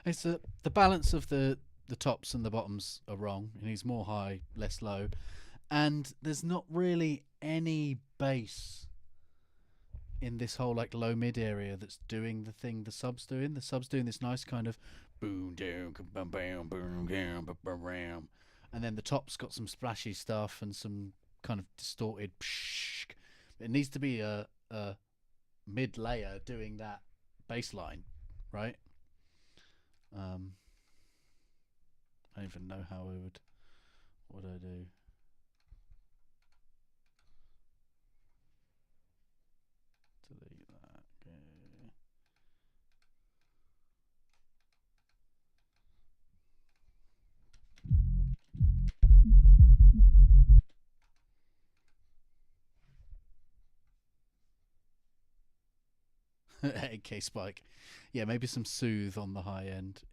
It's the balance of the tops and the bottoms are wrong. It needs more high, less low, and there's not really any bass in this whole like low mid area that's doing the thing the sub's doing. The sub's doing this nice kind of boom down bam bam boom down bam, and then the top's got some splashy stuff and some kind of distorted psh. It needs to be a mid layer doing that bass line, right? I don't even know how I would. What would I do? Delete that. Okay. AK spike. Yeah, maybe some soothe on the high end.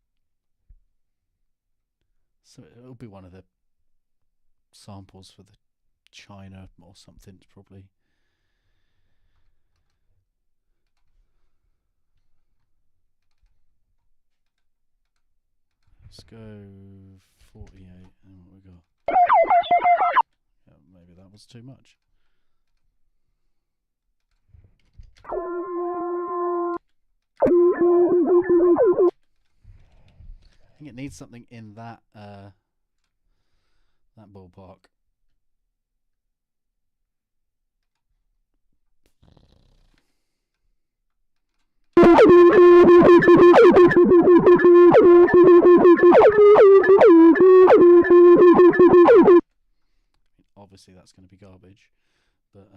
So it'll be one of the samples for the China or something, probably. Let's go 48. And what we got? Yeah, maybe that was too much. I think it needs something in that ballpark. Obviously that's going to be garbage, but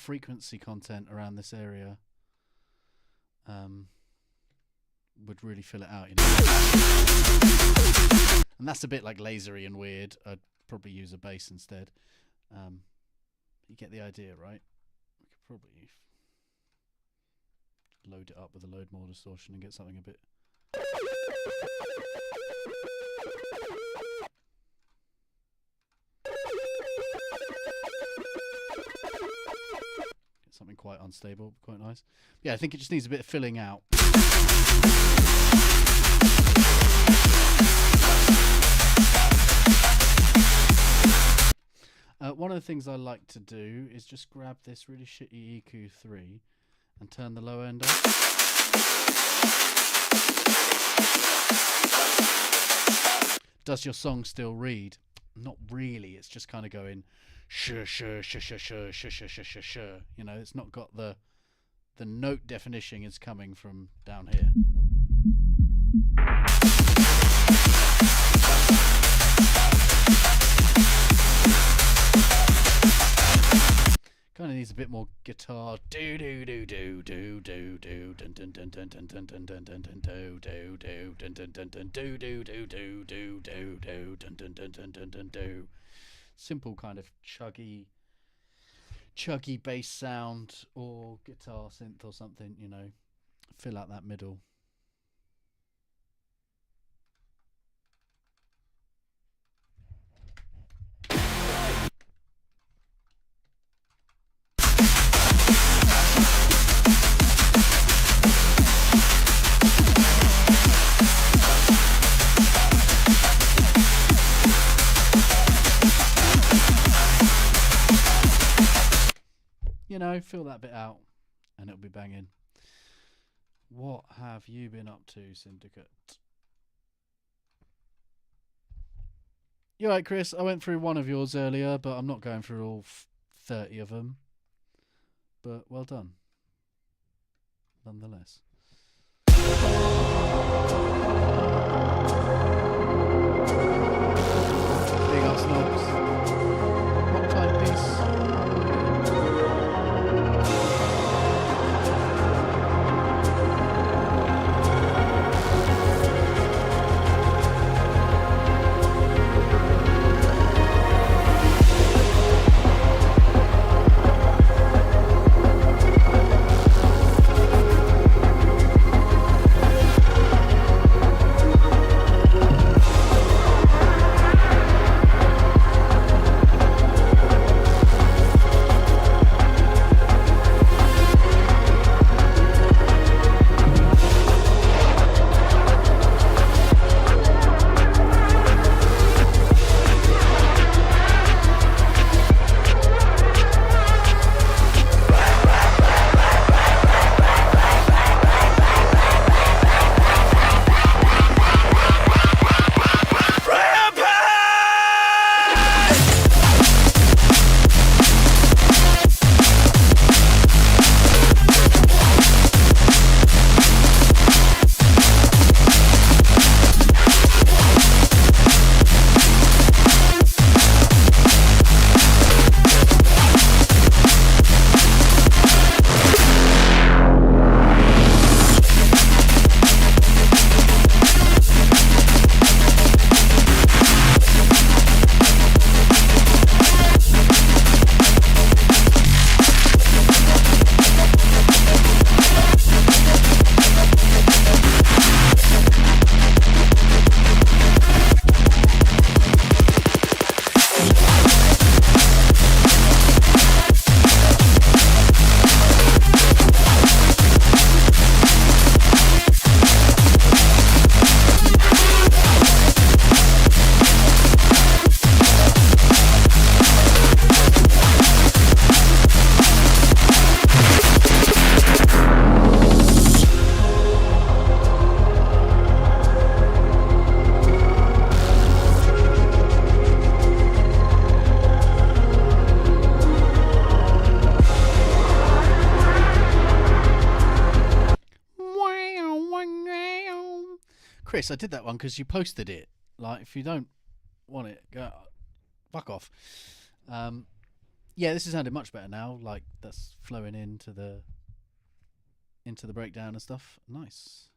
frequency content around this area would really fill it out, you know. And that's a bit like lasery and weird. I'd probably use a bass instead. You get the idea, right? We could probably load it up with a load more distortion and get something a bit... Get something quite unstable, quite nice. Yeah, I think it just needs a bit of filling out. One of the things I like to do is just grab this really shitty EQ3 and turn the low end up. Does your song still read? Not really. It's just kind of going shh shh shh shh shh shh shh shh shh shh. You know, it's not got the note definition is coming from down here. Kind of needs a bit more guitar. Do do do do do do do dun dun dun dun dun dun dun dun dun dun do do do dun dun dun dun do do do do do do do dun dun dun dun dun dun do. Simple kind of chuggy bass sound or guitar synth or something, you know. Fill out that middle. You know, fill that bit out and it'll be banging. What have you been up to, Syndicate? You're right, Chris. I went through one of yours earlier, but I'm not going through all 30 of them. But well done, nonetheless. Big up, Stonx. Rock timepiece. Chris, I did that one because you posted it. Like, if you don't want it, go fuck off. Yeah, this is sounding much better now. Like that's flowing into the breakdown and stuff. Nice.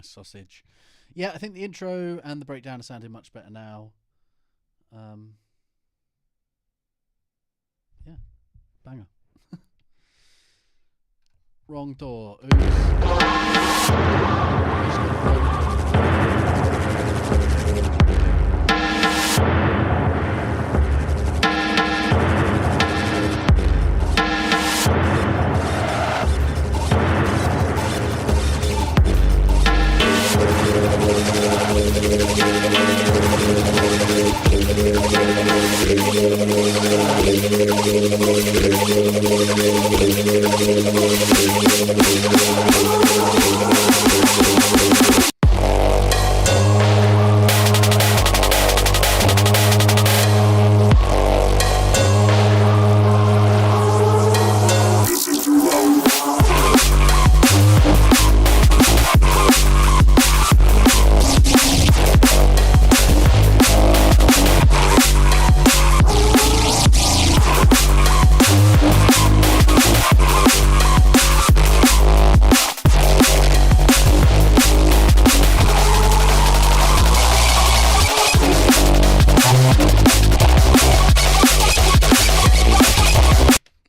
Sausage. Yeah, I think the intro and the breakdown are sounding much better now. Yeah, banger. Wrong door.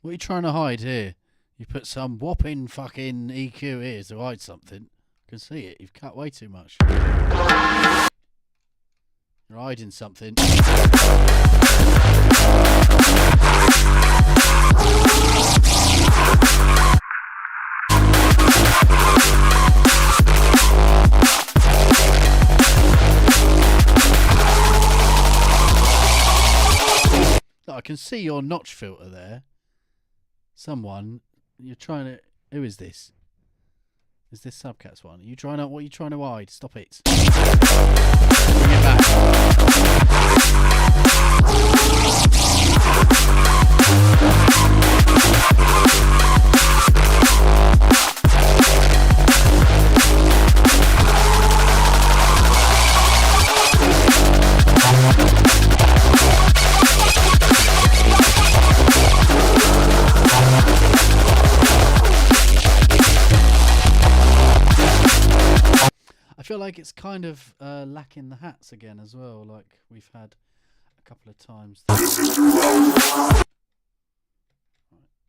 What are you trying to hide here? You put some whopping fucking EQ here to hide something. I can see it. You've cut way too much. You're hiding something. Look, I can see your notch filter there. Someone, you're trying to. Who is this? Is this Subcats one? Are you trying to? What are you trying to hide? Stop it. Bring it back. I feel like it's kind of lacking the hats again as well, like we've had a couple of times. Right,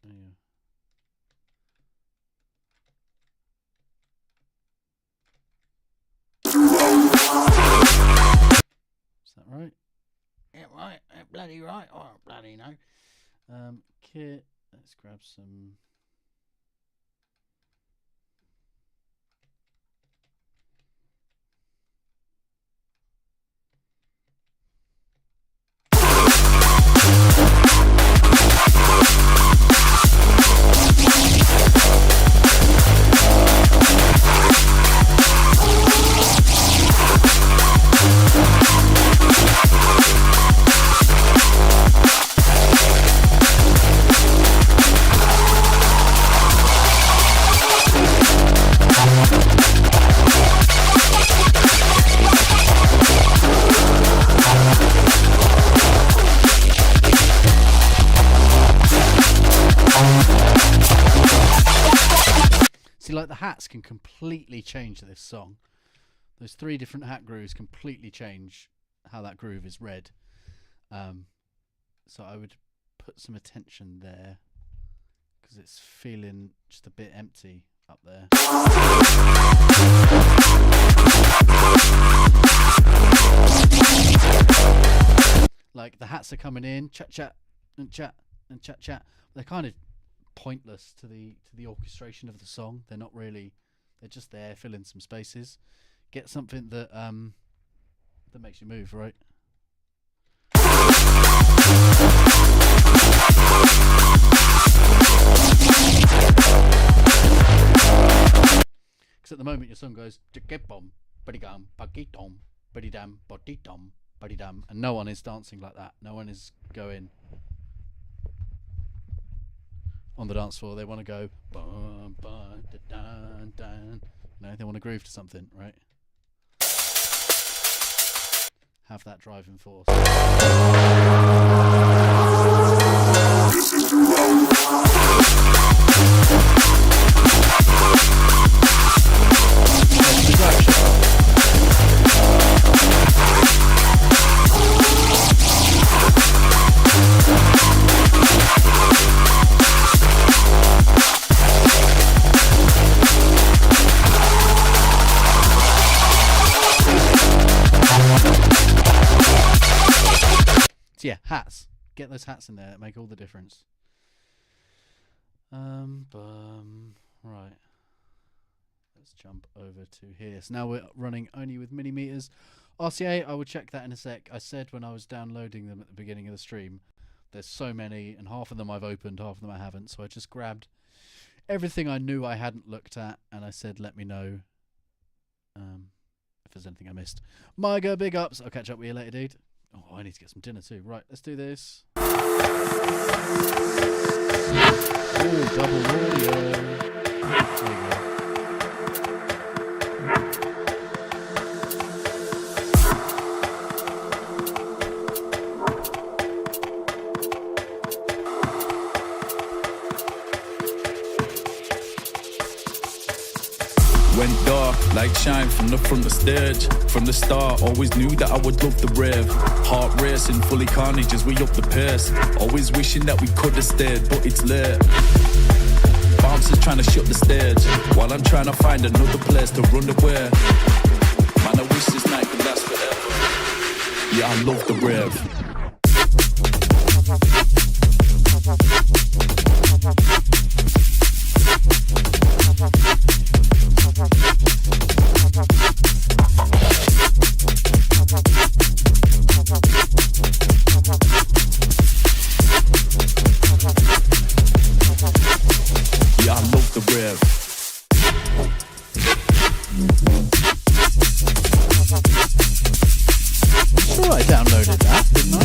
yeah. Is that right? Yeah, right. Bloody right. Oh, bloody no. Kit. Let's grab some. hats can completely change this song. Those 3 different hat grooves completely change how that groove is read. So I would put some attention there, because it's feeling just a bit empty up there. Like the hats are coming in, chat chat and chat and chat chat. They're kind of pointless to the orchestration of the song. They're not really. They're just there filling some spaces. Get something that that makes you move, right? Because at the moment your song goes bom, buddy gum, buggy dom, buddy dam, body dom, buddy dam, and no one is dancing like that. No one is going on the dance floor. They want to go bum, bum, da, dan, dan. No, they want to groove to something, right? Have that driving force. So yeah, hats. Get those hats in there. Make all the difference. Right. Let's jump over to here. So now we're running only with millimeters. RCA, I will check that in a sec. I said when I was downloading them at the beginning of the stream, there's so many, and half of them I've opened, half of them I haven't. So I just grabbed everything I knew I hadn't looked at, and I said, let me know if there's anything I missed. Myga, big ups. I'll catch up with you later, dude. Oh, I need to get some dinner too. Right, let's do this. Ooh, double audio. There you go. Went dark, light shine from the front of stage. From the start, always knew that I would love the rave. Heart racing, fully carnage as we up the pace. Always wishing that we could have stayed, but it's late. Bouncers trying to shut the stage, while I'm trying to find another place to run away. Man, I wish this night could last forever. Yeah, I love the rave. Sure, I downloaded that, didn't I?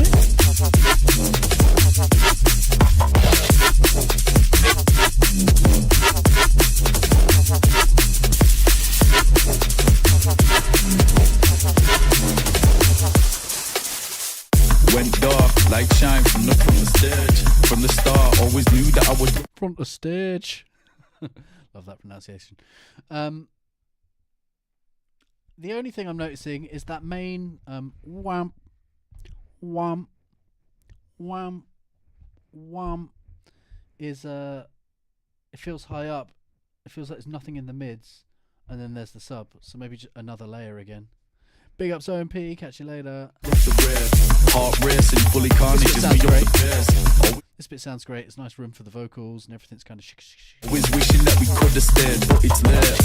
Went dark, light shine from the front of stage. From the start, always knew that I would Front of stage. Love that pronunciation. The only thing I'm noticing is that main wham, wham, wham, wham is it feels high up. It feels like there's nothing in the mids, and then there's the sub. So maybe just another layer again. Big ups OMP. Catch you later. heart racing, fully carnage as we up the pace. This bit sounds great. It's nice room for the vocals and everything's kind of Always wishing that we could have stayed, but it's late.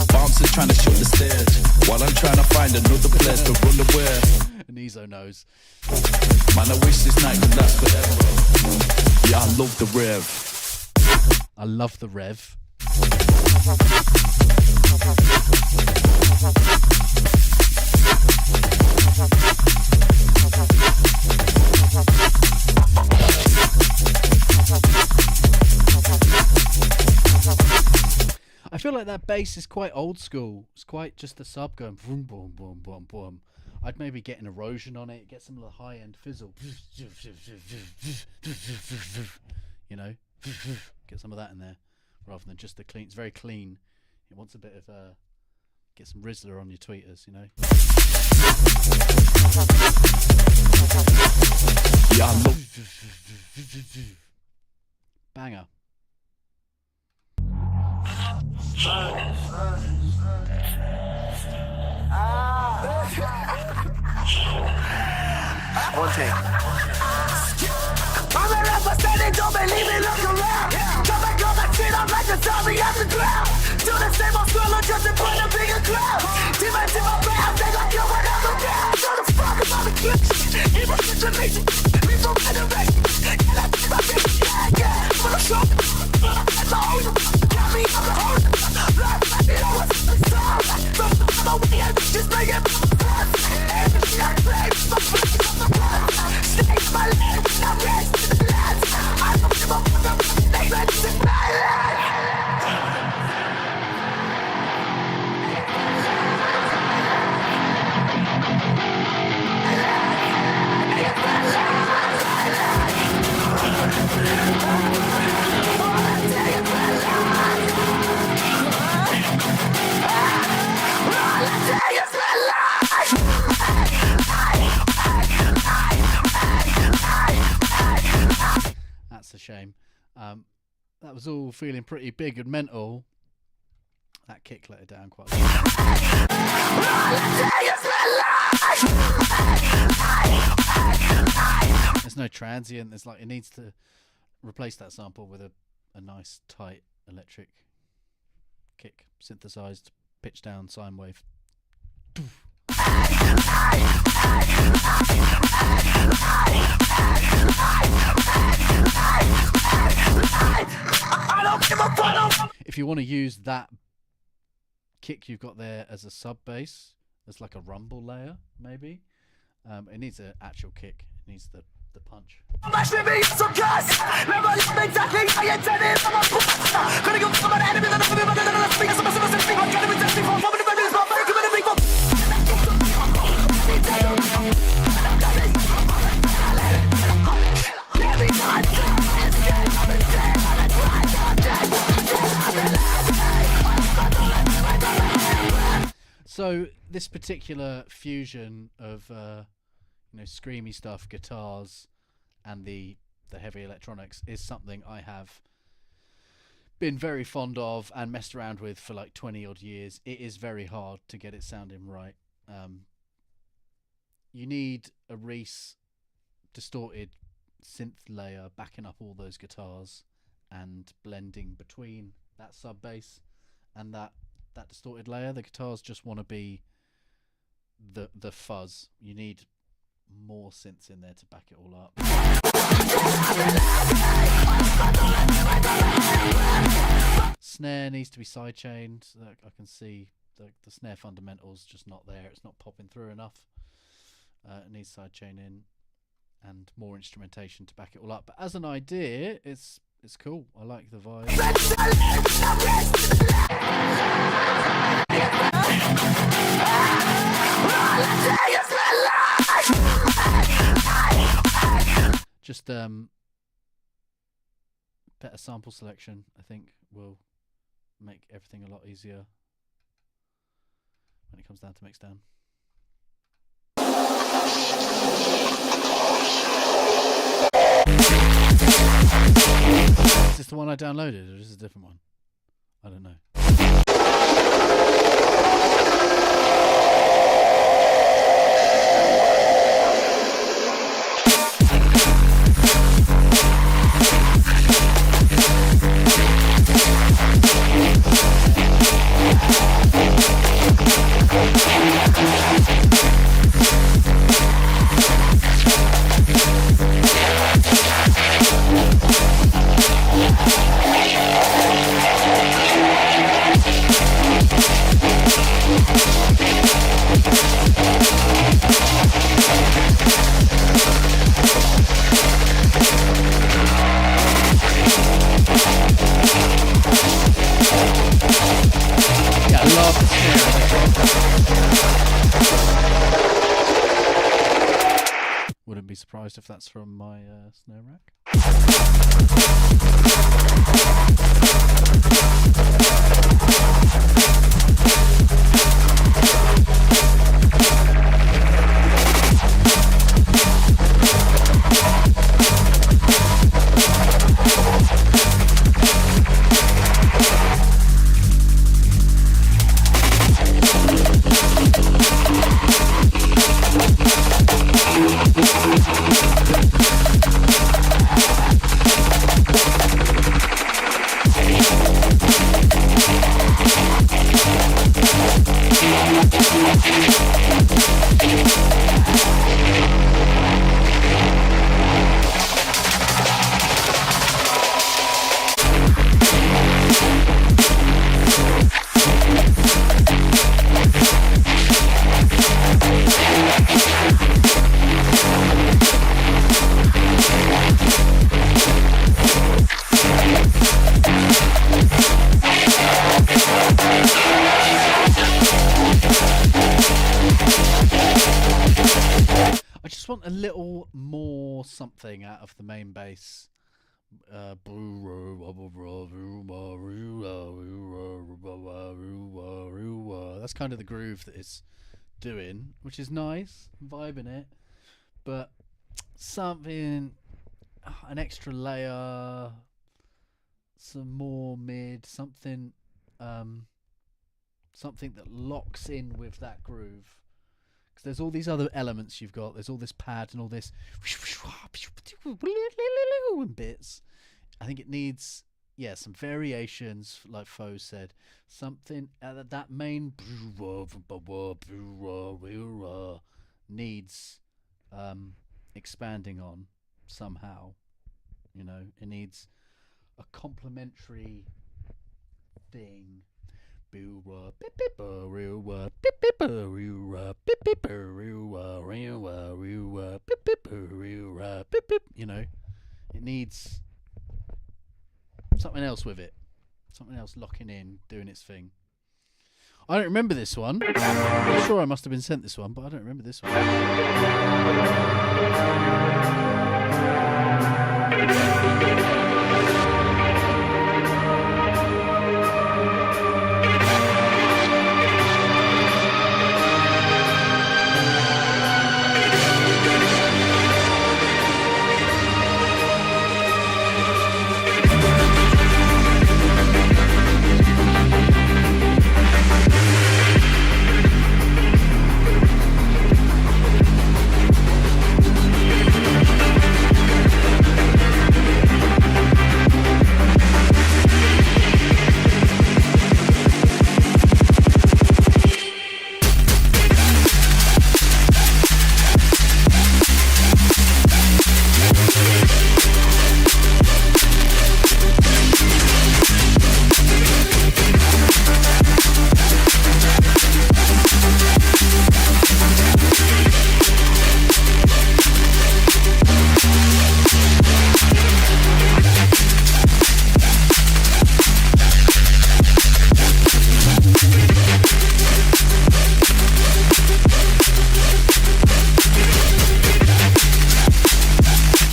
Bouncers trying to shut the stage, while I'm trying to find another place to run away. And Ezo knows. Man, I wish this night could last forever. Yeah, I love the rev. I love the rev. I feel like that bass is quite old school. It's quite just the sub going boom, boom, boom, boom, boom. I'd maybe get an erosion on it, get some of the high end fizzle. You know, get some of that in there. rather than just the clean. It's very clean. It wants a bit of get some Rizzler on your tweeters, you know. Yeah, I love Banger. One take. I'm a representing, don't believe me, look around. Come back on my feet, I'm like the zombie off the ground. Do the same old solo just to put a bigger crowd. Demons in my mouth, they like you when I'm down. So the fuck about the clips, evil situation. We from generation, and I see my bitch, yeah. For the show, that's my own. Got me on the horse, like you know what's the song. From my way, just bring it back. Everything I play, my face on the blood. Stay my legs, I'm rest to the last. I don't give a fuck, they let it in my life. That's a shame. That was all feeling pretty big and mental. That kick let it down quite a lot. There's no transient. There's like, it needs to replace that sample with a nice tight electric kick, synthesized, pitch down sine wave. If you want to use that kick you've got there as a sub bass, as like a rumble layer, maybe. It needs an actual kick. It needs the punch. So this particular fusion of screamy stuff, guitars, and the heavy electronics is something I have been very fond of and messed around with for like 20 odd years. It is very hard to get it sounding right. You need a Reese distorted synth layer backing up all those guitars and blending between that sub bass and that distorted layer. The guitars just want to be the fuzz. You need more synths in there to back it all up. Snare needs to be sidechained. I can see the snare fundamentals just not there. It's not popping through enough. It needs sidechaining and more instrumentation to back it all up. But as an idea, it's cool. I like the vibe. Just better sample selection, I think, will make everything a lot easier when it comes down to mix down. Is this the one I downloaded, or is this a different one? I don't know. Yeah, I love the snare. Wouldn't be surprised if that's from my snare rack. I just want a little more something out of the main bass. That's kind of the groove that it's doing, which is nice. I'm vibing it, but something, an extra layer, some more mid, something that locks in with that groove. Because there's all these other elements you've got. There's all this pad and all this and bits. I think it needs, some variations, like Foe said. Something that main needs expanding on somehow. It needs a complementary thing. It needs something else with it. Something else locking in, doing its thing. I don't remember this one. I'm sure I must have been sent this one, but I don't remember this one.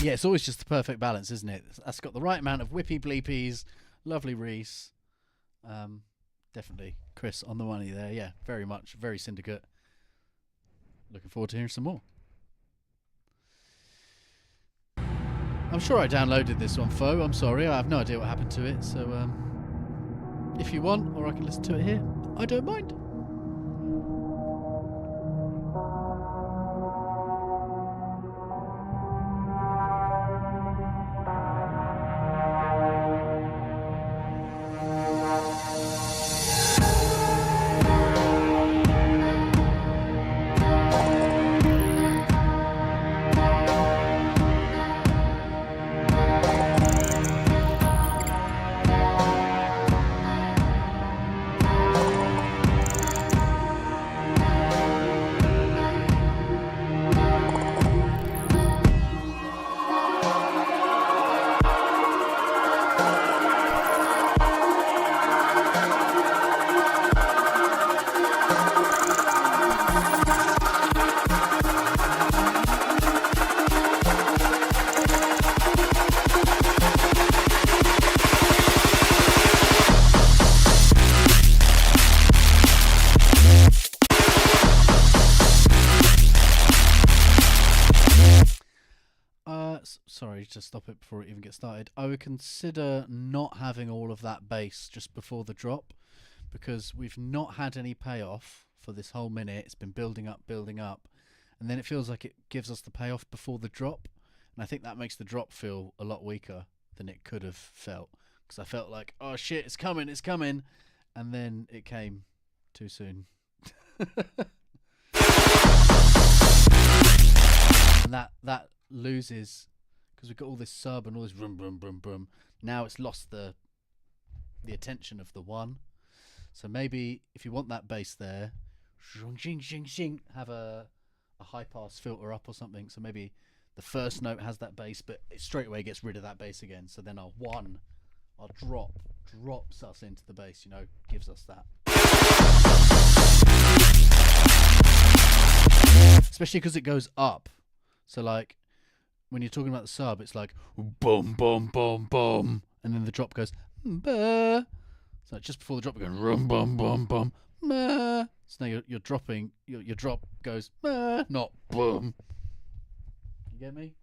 It's always just the perfect balance, isn't it? That's got the right amount of whippy bleepies. Lovely Reese. Definitely Chris on the money there. Yeah, very much. Very Syndicate. Looking forward to hearing some more. I'm sure I downloaded this one, Foe. I'm sorry. I have no idea what happened to it. So if you want, or I can listen to it here, I don't mind. sorry to stop it before it even gets started. I would consider not having all of that bass just before the drop, because we've not had any payoff for this whole minute. It's been building up, and then it feels like it gives us the payoff before the drop, and I think that makes the drop feel a lot weaker than it could have felt, because I felt like, oh shit, it's coming, and then it came too soon. And that loses, because we've got all this sub and all this brum brum brum brum. Now it's lost the attention of the one. So maybe if you want that bass there, have a high pass filter up or something. So maybe the first note has that bass, but it straight away gets rid of that bass again. So then our drop drops us into the bass. You know, gives us that. Especially because it goes up. So like when you're talking about the sub, it's like boom, boom, boom, boom, and then the drop goes bah. So just before the drop, it goes rum, bum, bum, bum, bah. So now you're dropping. Your drop goes bah, not boom. You get me?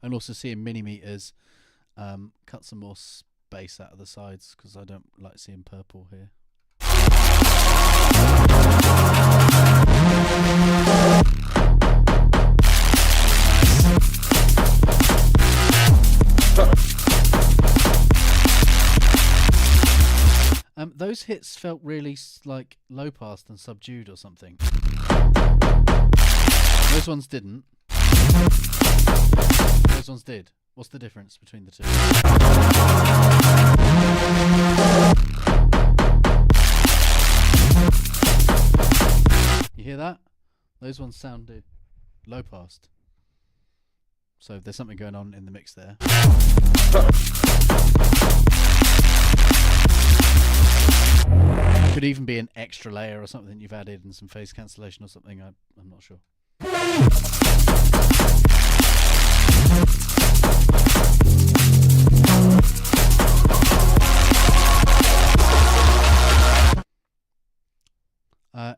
And also seeing mini meters, cut some more space out of the sides, because I don't like seeing purple here. Those hits felt really like low passed and subdued or something. Those ones didn't. Those ones did. What's the difference between the two? You hear that? Those ones sounded low passed. So there's something going on in the mix there. Could even be an extra layer or something you've added and some phase cancellation or something. I'm not sure.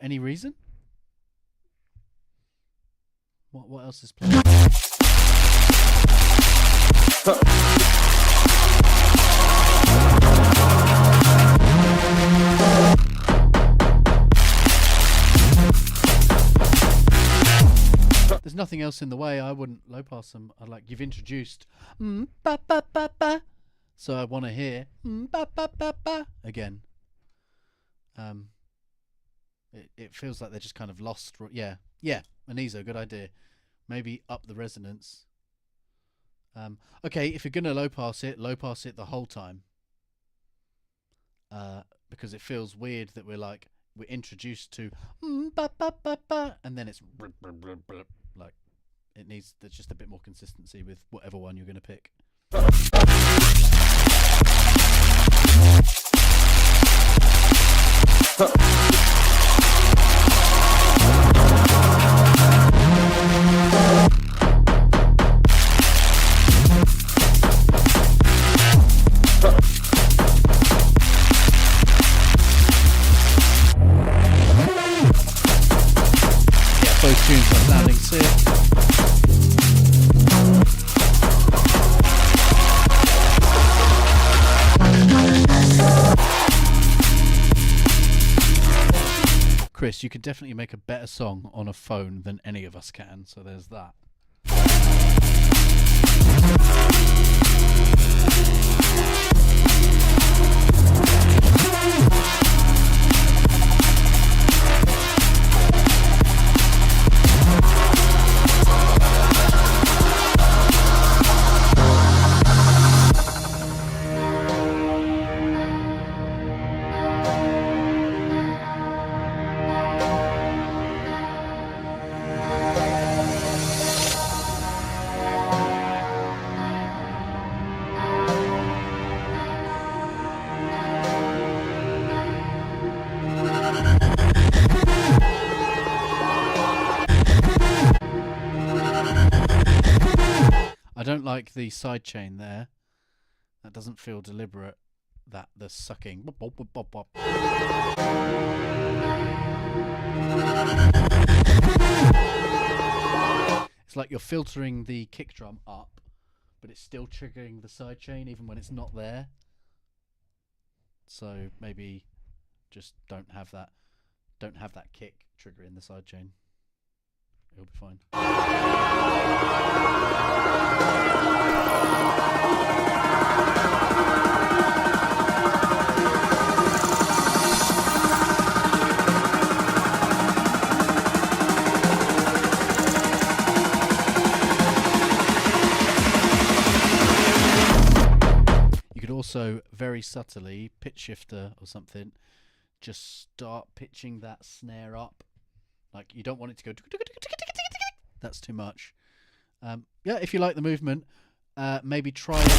Any reason? What else is playing? There's nothing else in the way. I wouldn't low pass them. I like, you've introduced ba ba ba ba, so I want to hear ba ba ba ba again. It feels like they're just kind of lost. Yeah, Anizo, good idea. Maybe up the resonance. Okay, if you're gonna low pass it the whole time. Because it feels weird that we're introduced to ba ba ba ba, and then it's like there's just a bit more consistency with whatever one you're gonna pick. Both tunes are sounding sick. Chris, you could definitely make a better song on a phone than any of us can, so there's that. don't like the side chain there. That doesn't feel deliberate. That the sucking. Bop, bop, bop, bop, bop. It's like you're filtering the kick drum up, but it's still triggering the side chain even when it's not there. So maybe just don't have that kick triggering the side chain. It'll be fine. You could also very subtly pitch shifter or something, just start pitching that snare up. Like you don't want it to go. That's too much. Yeah, if you like the movement, maybe try it.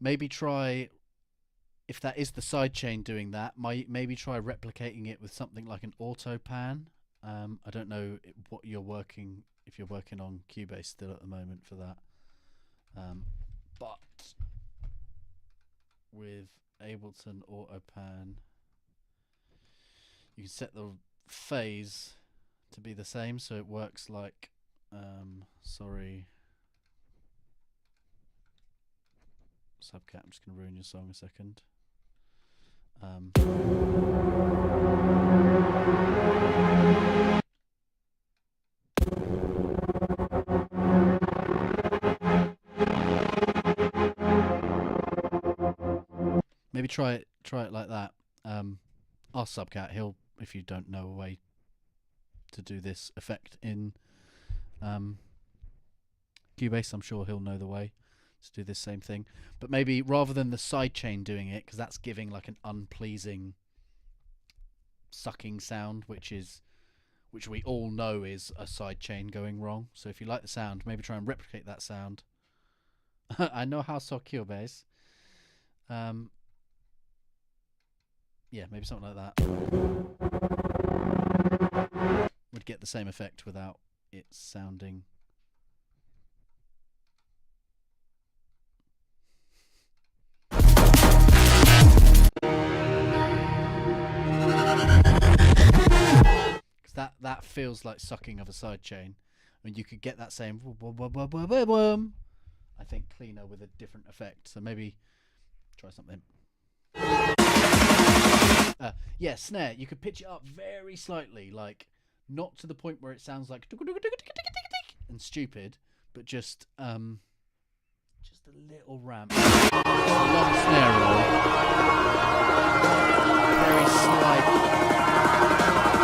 Maybe try, if that is the side chain doing that, maybe try replicating it with something like an auto pan. I don't know what you're working, if you're working on Cubase still at the moment for that. But with Ableton Auto Pan, you can set the phase to be the same, so it works like sorry, Subcat, I'm just gonna ruin your song a second. Maybe try it like that. Ask Subcat, he'll, if you don't know a way to do this effect in Cubase, I'm sure he'll know the way to do this same thing. But maybe rather than the sidechain doing it, because that's giving like an unpleasing sucking sound, which we all know is a sidechain going wrong. So if you like the sound, maybe try and replicate that sound. I know how to Cubase. Yeah, maybe something like that would get the same effect without it sounding. Because that feels like sucking of a sidechain. I mean, you could get that same I think cleaner with a different effect. So maybe try something. Yeah, snare. You could pitch it up very slightly, like not to the point where it sounds like and stupid, but just a little ramp. A long snare roll. Very slight.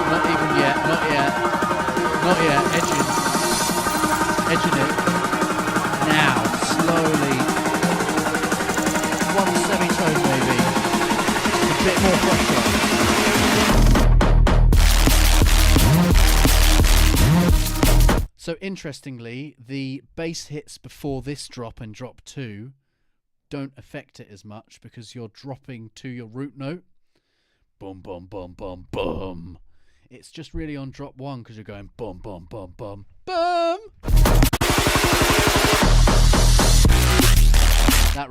Not even yet. Not yet. Not yet. Edging it. Now, slowly. One semitone maybe. A bit more pressure. So interestingly, the bass hits before this drop and drop 2 don't affect it as much because you're dropping to your root note. Boom, boom, boom, boom, boom. It's just really on drop 1 because you're going boom, boom, boom, boom, boom. That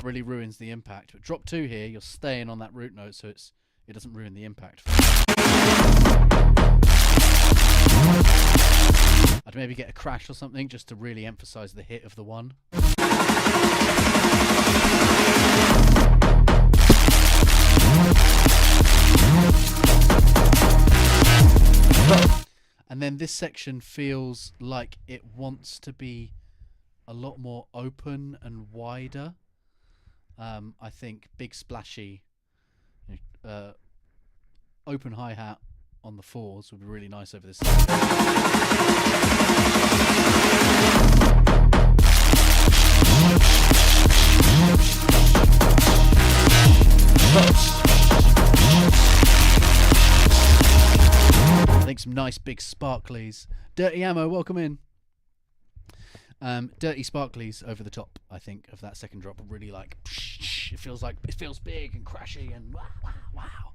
really ruins the impact. But drop 2 here, you're staying on that root note, so it doesn't ruin the impact. I'd maybe get a crash or something just to really emphasize the hit of the 1. And then this section feels like it wants to be a lot more open and wider. I think big splashy open hi-hat on the 4s would be really nice over this. I think some nice big sparklies. Dirty Ammo, welcome in. Dirty sparklies over the top, I think, of that second drop. Really like, it feels big and crashy and wow, wow, wow.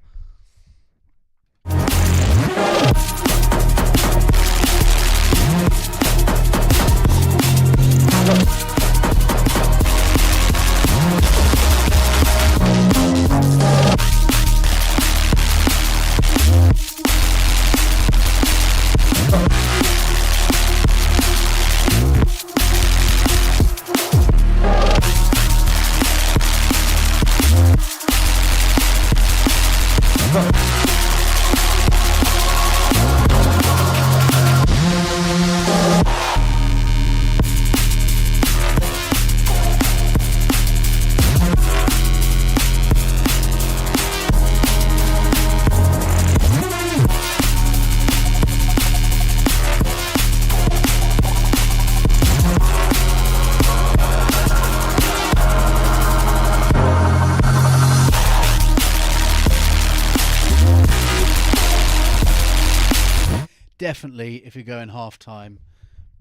definitely, if you're going half-time,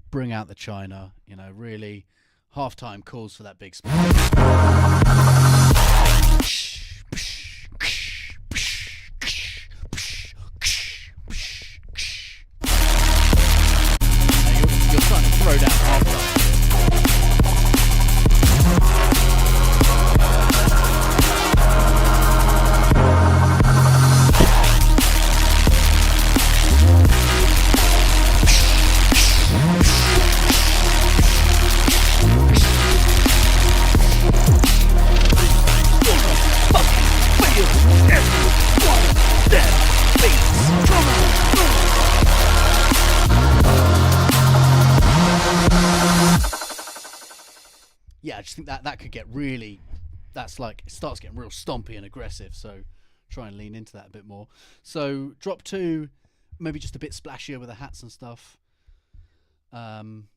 bring out the China. You know, really, half-time calls for that big splash. You're trying to throw down half-time. Yeah, I just think that could get really, that's like, it starts getting real stompy and aggressive, so try and lean into that a bit more. So drop 2, maybe just a bit splashier with the hats and stuff. Might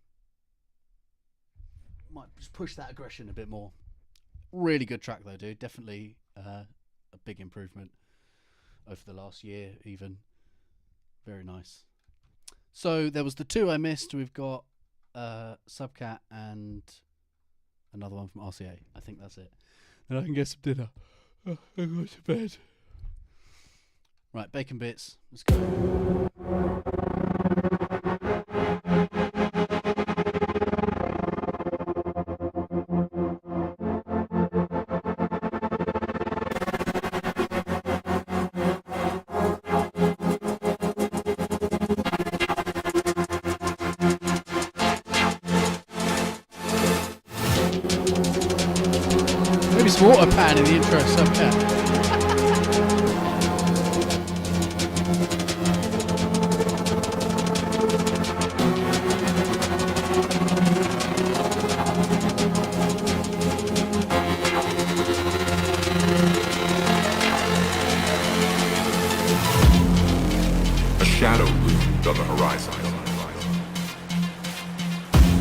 just push that aggression a bit more. Really good track though, dude. Definitely a big improvement over the last year even. Very nice. So there was the 2 I missed. We've got Subcat and another one from RCA. I think that's it. Then I can get some dinner. I go to bed. Right, bacon bits. Let's go. Maybe some water pan in the intro Subcat. A shadow loomed on the horizon.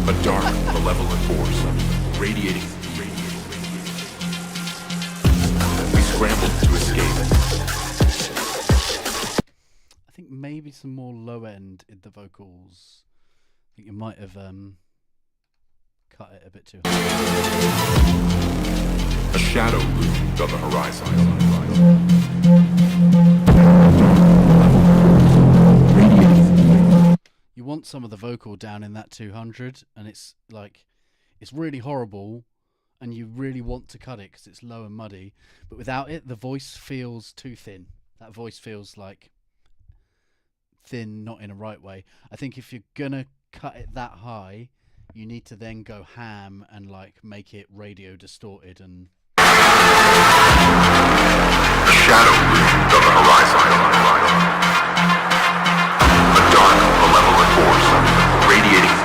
A dark, malevolent force radiating. We scrambled to escape. I think maybe some more low end in the vocals. I think you might have cut it a bit too high. A shadow loomed on the horizon. You want some of the vocal down in that 200, and it's like, it's really horrible, and you really want to cut it because it's low and muddy, but without it, the voice feels too thin. That voice feels like thin, not in a right way. I think if you're gonna cut it that high, you need to then go ham and like make it radio distorted and. A shadow loomed on the horizon. A dark, malevolent force radiating.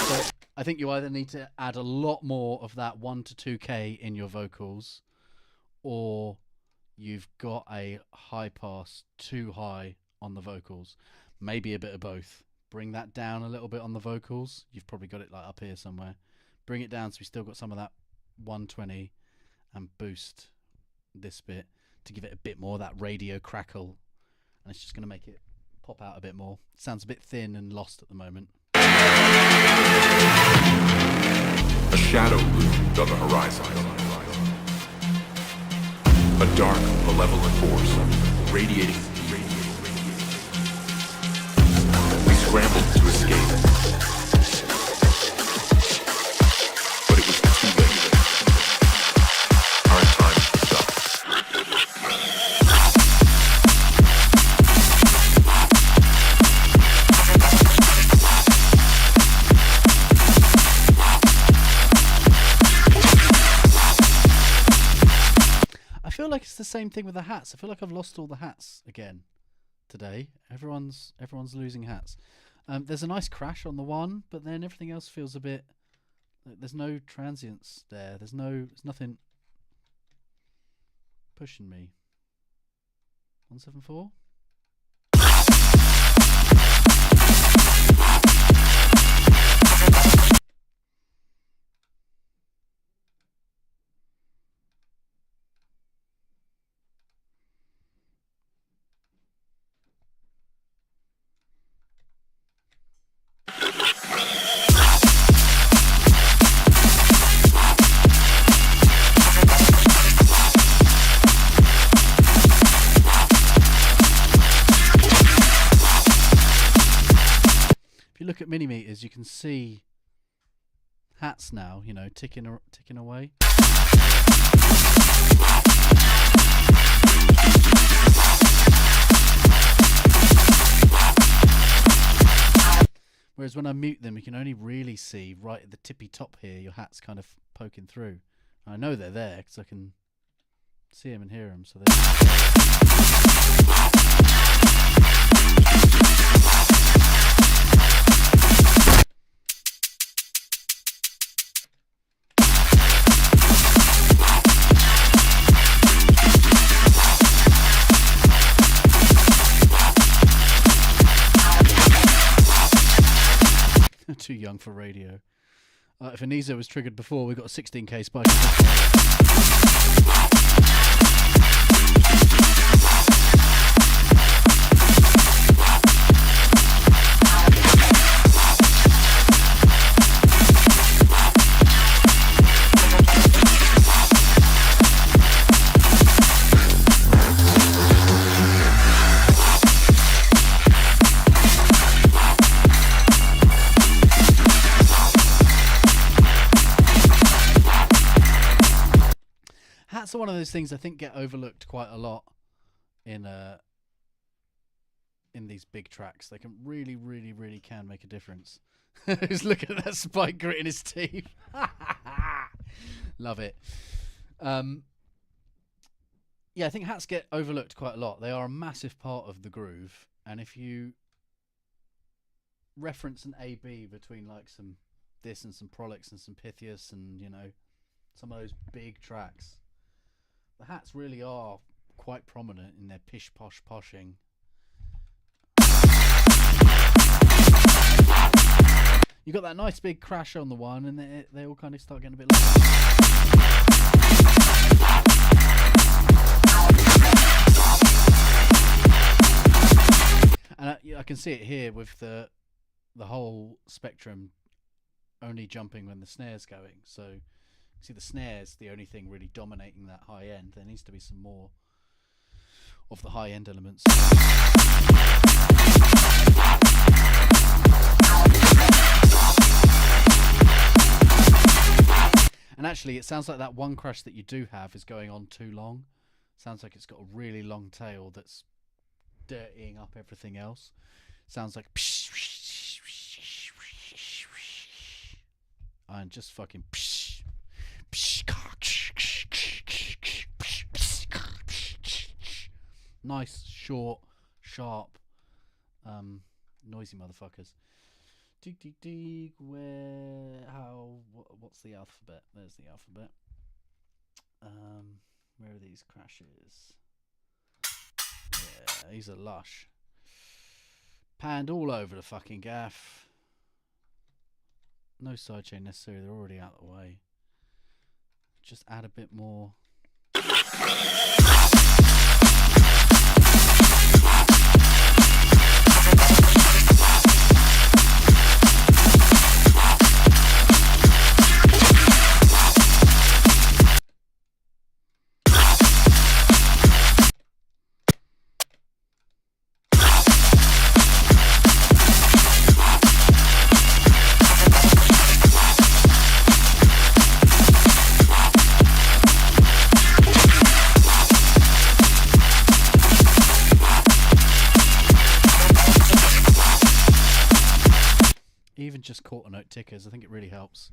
So I think you either need to add a lot more of that 1 to 2K in your vocals, or you've got a high pass too high on the vocals. Maybe a bit of both. Bring that down a little bit on the vocals. You've probably got it like up here somewhere. Bring it down so we still got some of that 120, and boost this bit to give it a bit more of that radio crackle, and it's just going to make it pop out a bit more. It sounds a bit thin and lost at the moment. A shadow loomed on the horizon. A dark, malevolent force radiating. We scrambled to escape, but it was too late. Our time was up. I feel like it's the same thing with the hats. I feel like I've lost all the hats again today. Everyone's losing hats. There's a nice crash on the one, but then everything else feels a bit like there's no transients there. There's nothing pushing me. 174. you look at mini meters, you can see hats now, you know, ticking away. Whereas when I mute them, you can only really see right at the tippy top here, your hat's kind of poking through. I know they're there because I can see them and hear them. So too young for radio. If Anisa was triggered before, we got a 16k spike. Hats are one of those things I think get overlooked quite a lot in these big tracks. They can really, really, really can make a difference. Just look at that spike gritting his teeth. Love it. Yeah, I think hats get overlooked quite a lot. They are a massive part of the groove, and if you reference an A-B between like some this and some Prolix and some Pythias and, you know, some of those big tracks, the hats really are quite prominent in their pish-posh-poshing. You got that nice big crash on the one, and they all kind of start getting a bit like... And I can see it here with the whole spectrum only jumping when the snare's going. So see, the snare's the only thing really dominating that high end. There needs to be some more of the high end elements. And actually, it sounds like that one crash that you do have is going on too long. Sounds like it's got a really long tail that's dirtying up everything else. Sounds like... And just fucking... Nice, short, sharp, noisy motherfuckers. Dig, dig, dig. What's the alphabet? There's the alphabet. Where are these crashes? Yeah, these are lush. Panned all over the fucking gaff. No sidechain necessary, they're already out of the way. Just add a bit more. Even just quarter note tickers, I think it really helps.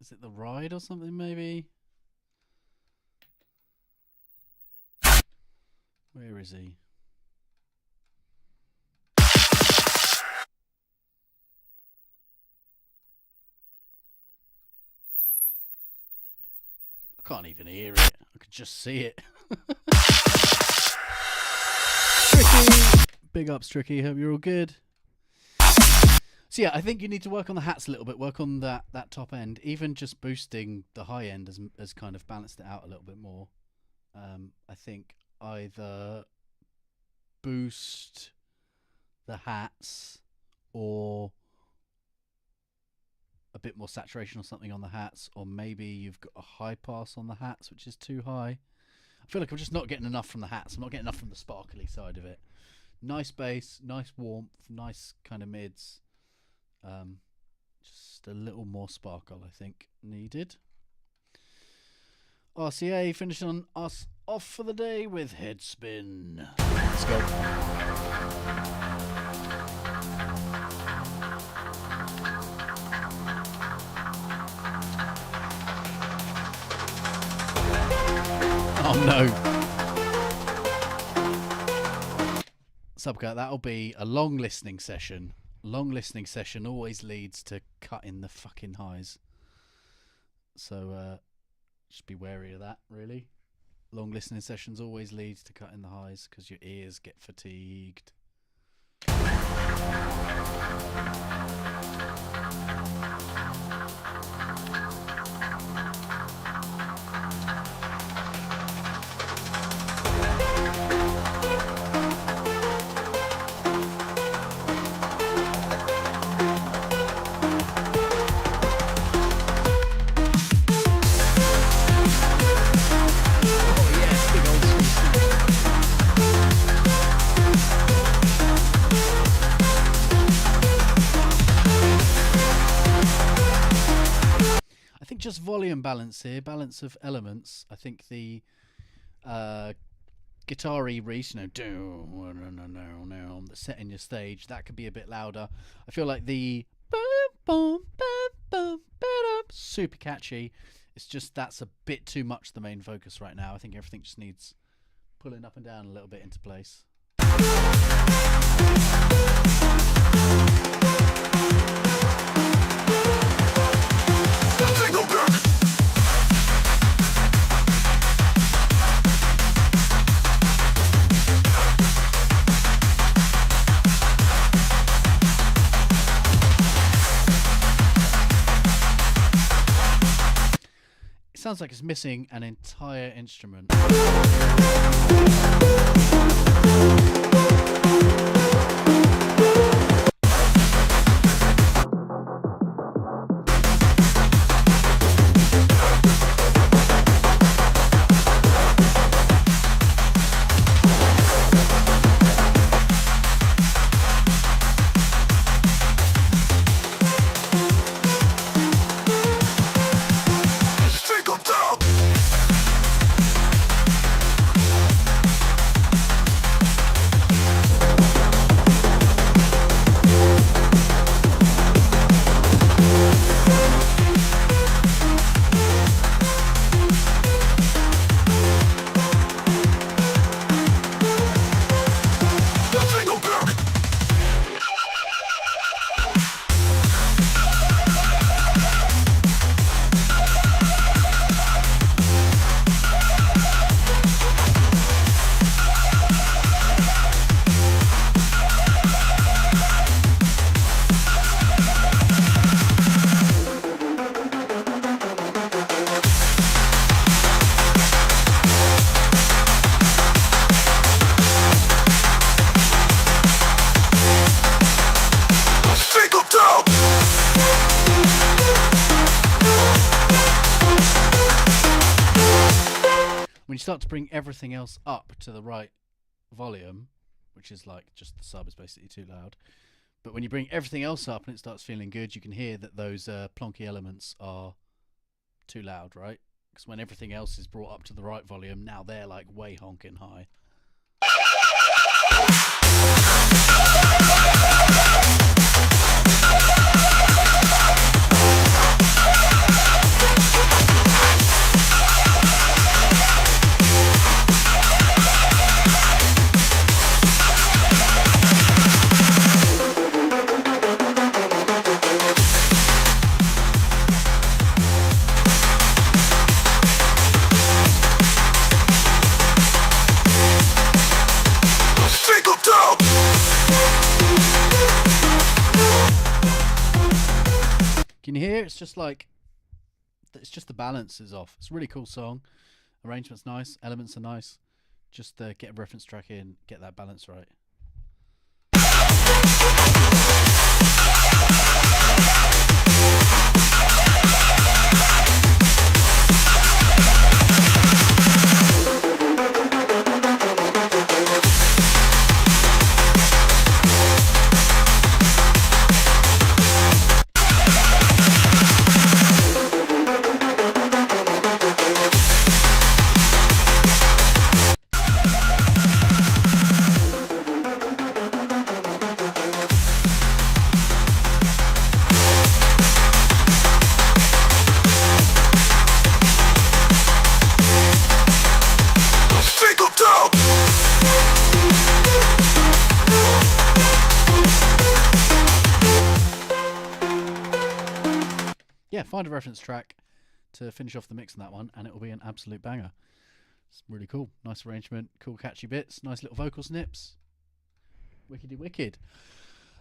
Is it the ride or something, maybe? Where is he? I can't even hear it. I could just see it. Tricky! Big ups, Tricky. Hope you're all good. So yeah, I think you need to work on the hats a little bit. Work on that top end. Even just boosting the high end has kind of balanced it out a little bit more. I think either boost the hats or a bit more saturation or something on the hats, or maybe you've got a high pass on the hats, which is too high. I feel like I'm just not getting enough from the hats. I'm not getting enough from the sparkly side of it. Nice bass, nice warmth, nice kind of mids. Just a little more sparkle, I think, needed. RCA finishing us off for the day with Headspin. Let's go. Oh no. Subcut, that'll be a long listening session. Long listening session always leads to cutting the fucking highs. So just be wary of that, really. Long listening sessions always leads to cutting the highs because your ears get fatigued. Just volume balance here, balance of elements. I think the guitar-y reese, that's set in your stage, that could be a bit louder. I feel like the super catchy. It's just that's a bit too much the main focus right now. I think everything just needs pulling up and down a little bit into place. Sounds like it's missing an entire instrument. When you start to bring everything else up to the right volume, which is like just the sub is basically too loud, but when you bring everything else up and it starts feeling good, you can hear that those plonky elements are too loud, right? Because when everything else is brought up to the right volume, now they're like way honking high. Can you hear? It's just like, it's just the balance is off. It's a really cool song. Arrangement's nice. Elements are nice. Just get a reference track in, get that balance right. Single down. Yeah, find a reference track to finish off the mix on that one, and it will be an absolute banger. It's really cool. Nice arrangement, cool catchy bits, nice little vocal snips. Wickedy wicked.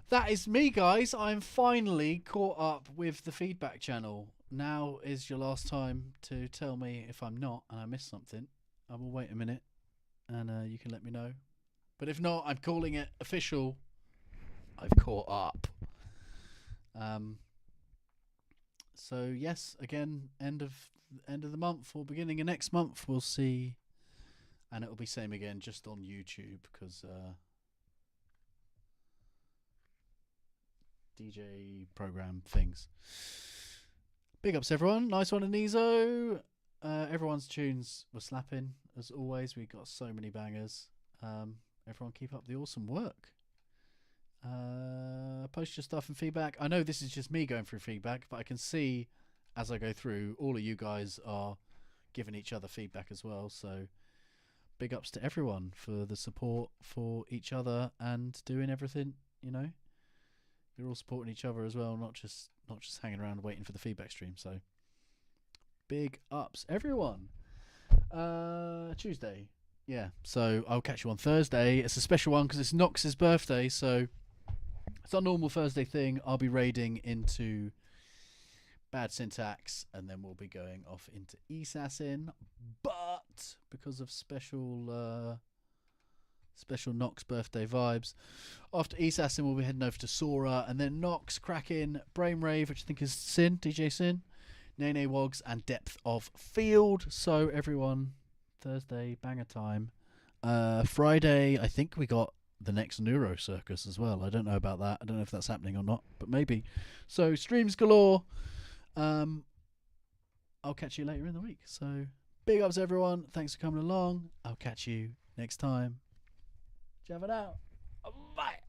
That is me, guys. I'm finally caught up with the feedback channel. Now is your last time to tell me if I'm not and I missed something. I will wait a minute and you can let me know. But if not, I'm calling it official. I've caught up. So yes, again, end of the month or beginning of next month, we'll see, and it'll be same again, just on YouTube because DJ program things. Big ups, everyone. Nice one, Anizo. Everyone's tunes were slapping as always. We got so many bangers. Everyone, keep up the awesome work. Post your stuff and feedback. I know this is just me going through feedback, but I can see as I go through, all of you guys are giving each other feedback as well. So big ups to everyone for the support for each other and doing everything. You know, you're all supporting each other as well, not just hanging around waiting for the feedback stream. So big ups, everyone. Tuesday. Yeah, so I'll catch you on Thursday. It's a special one because it's Nox's birthday, so it's our normal Thursday thing. I'll be raiding into Bad Syntax, and then we'll be going off into Assassin. But because of special Nox birthday vibes, after Assassin we'll be heading over to Sora, and then Nox, Kraken, Brainrave, which I think is Sin, DJ Sin, Nene Wogs, and Depth of Field. So everyone, Thursday, banger time. Friday, I think we got the next Neuro Circus as well. I don't know about that. I don't know if that's happening or not, but maybe. So streams galore. I'll catch you later in the week. So big ups, everyone. Thanks for coming along. I'll catch you next time. Ciao for now. Bye.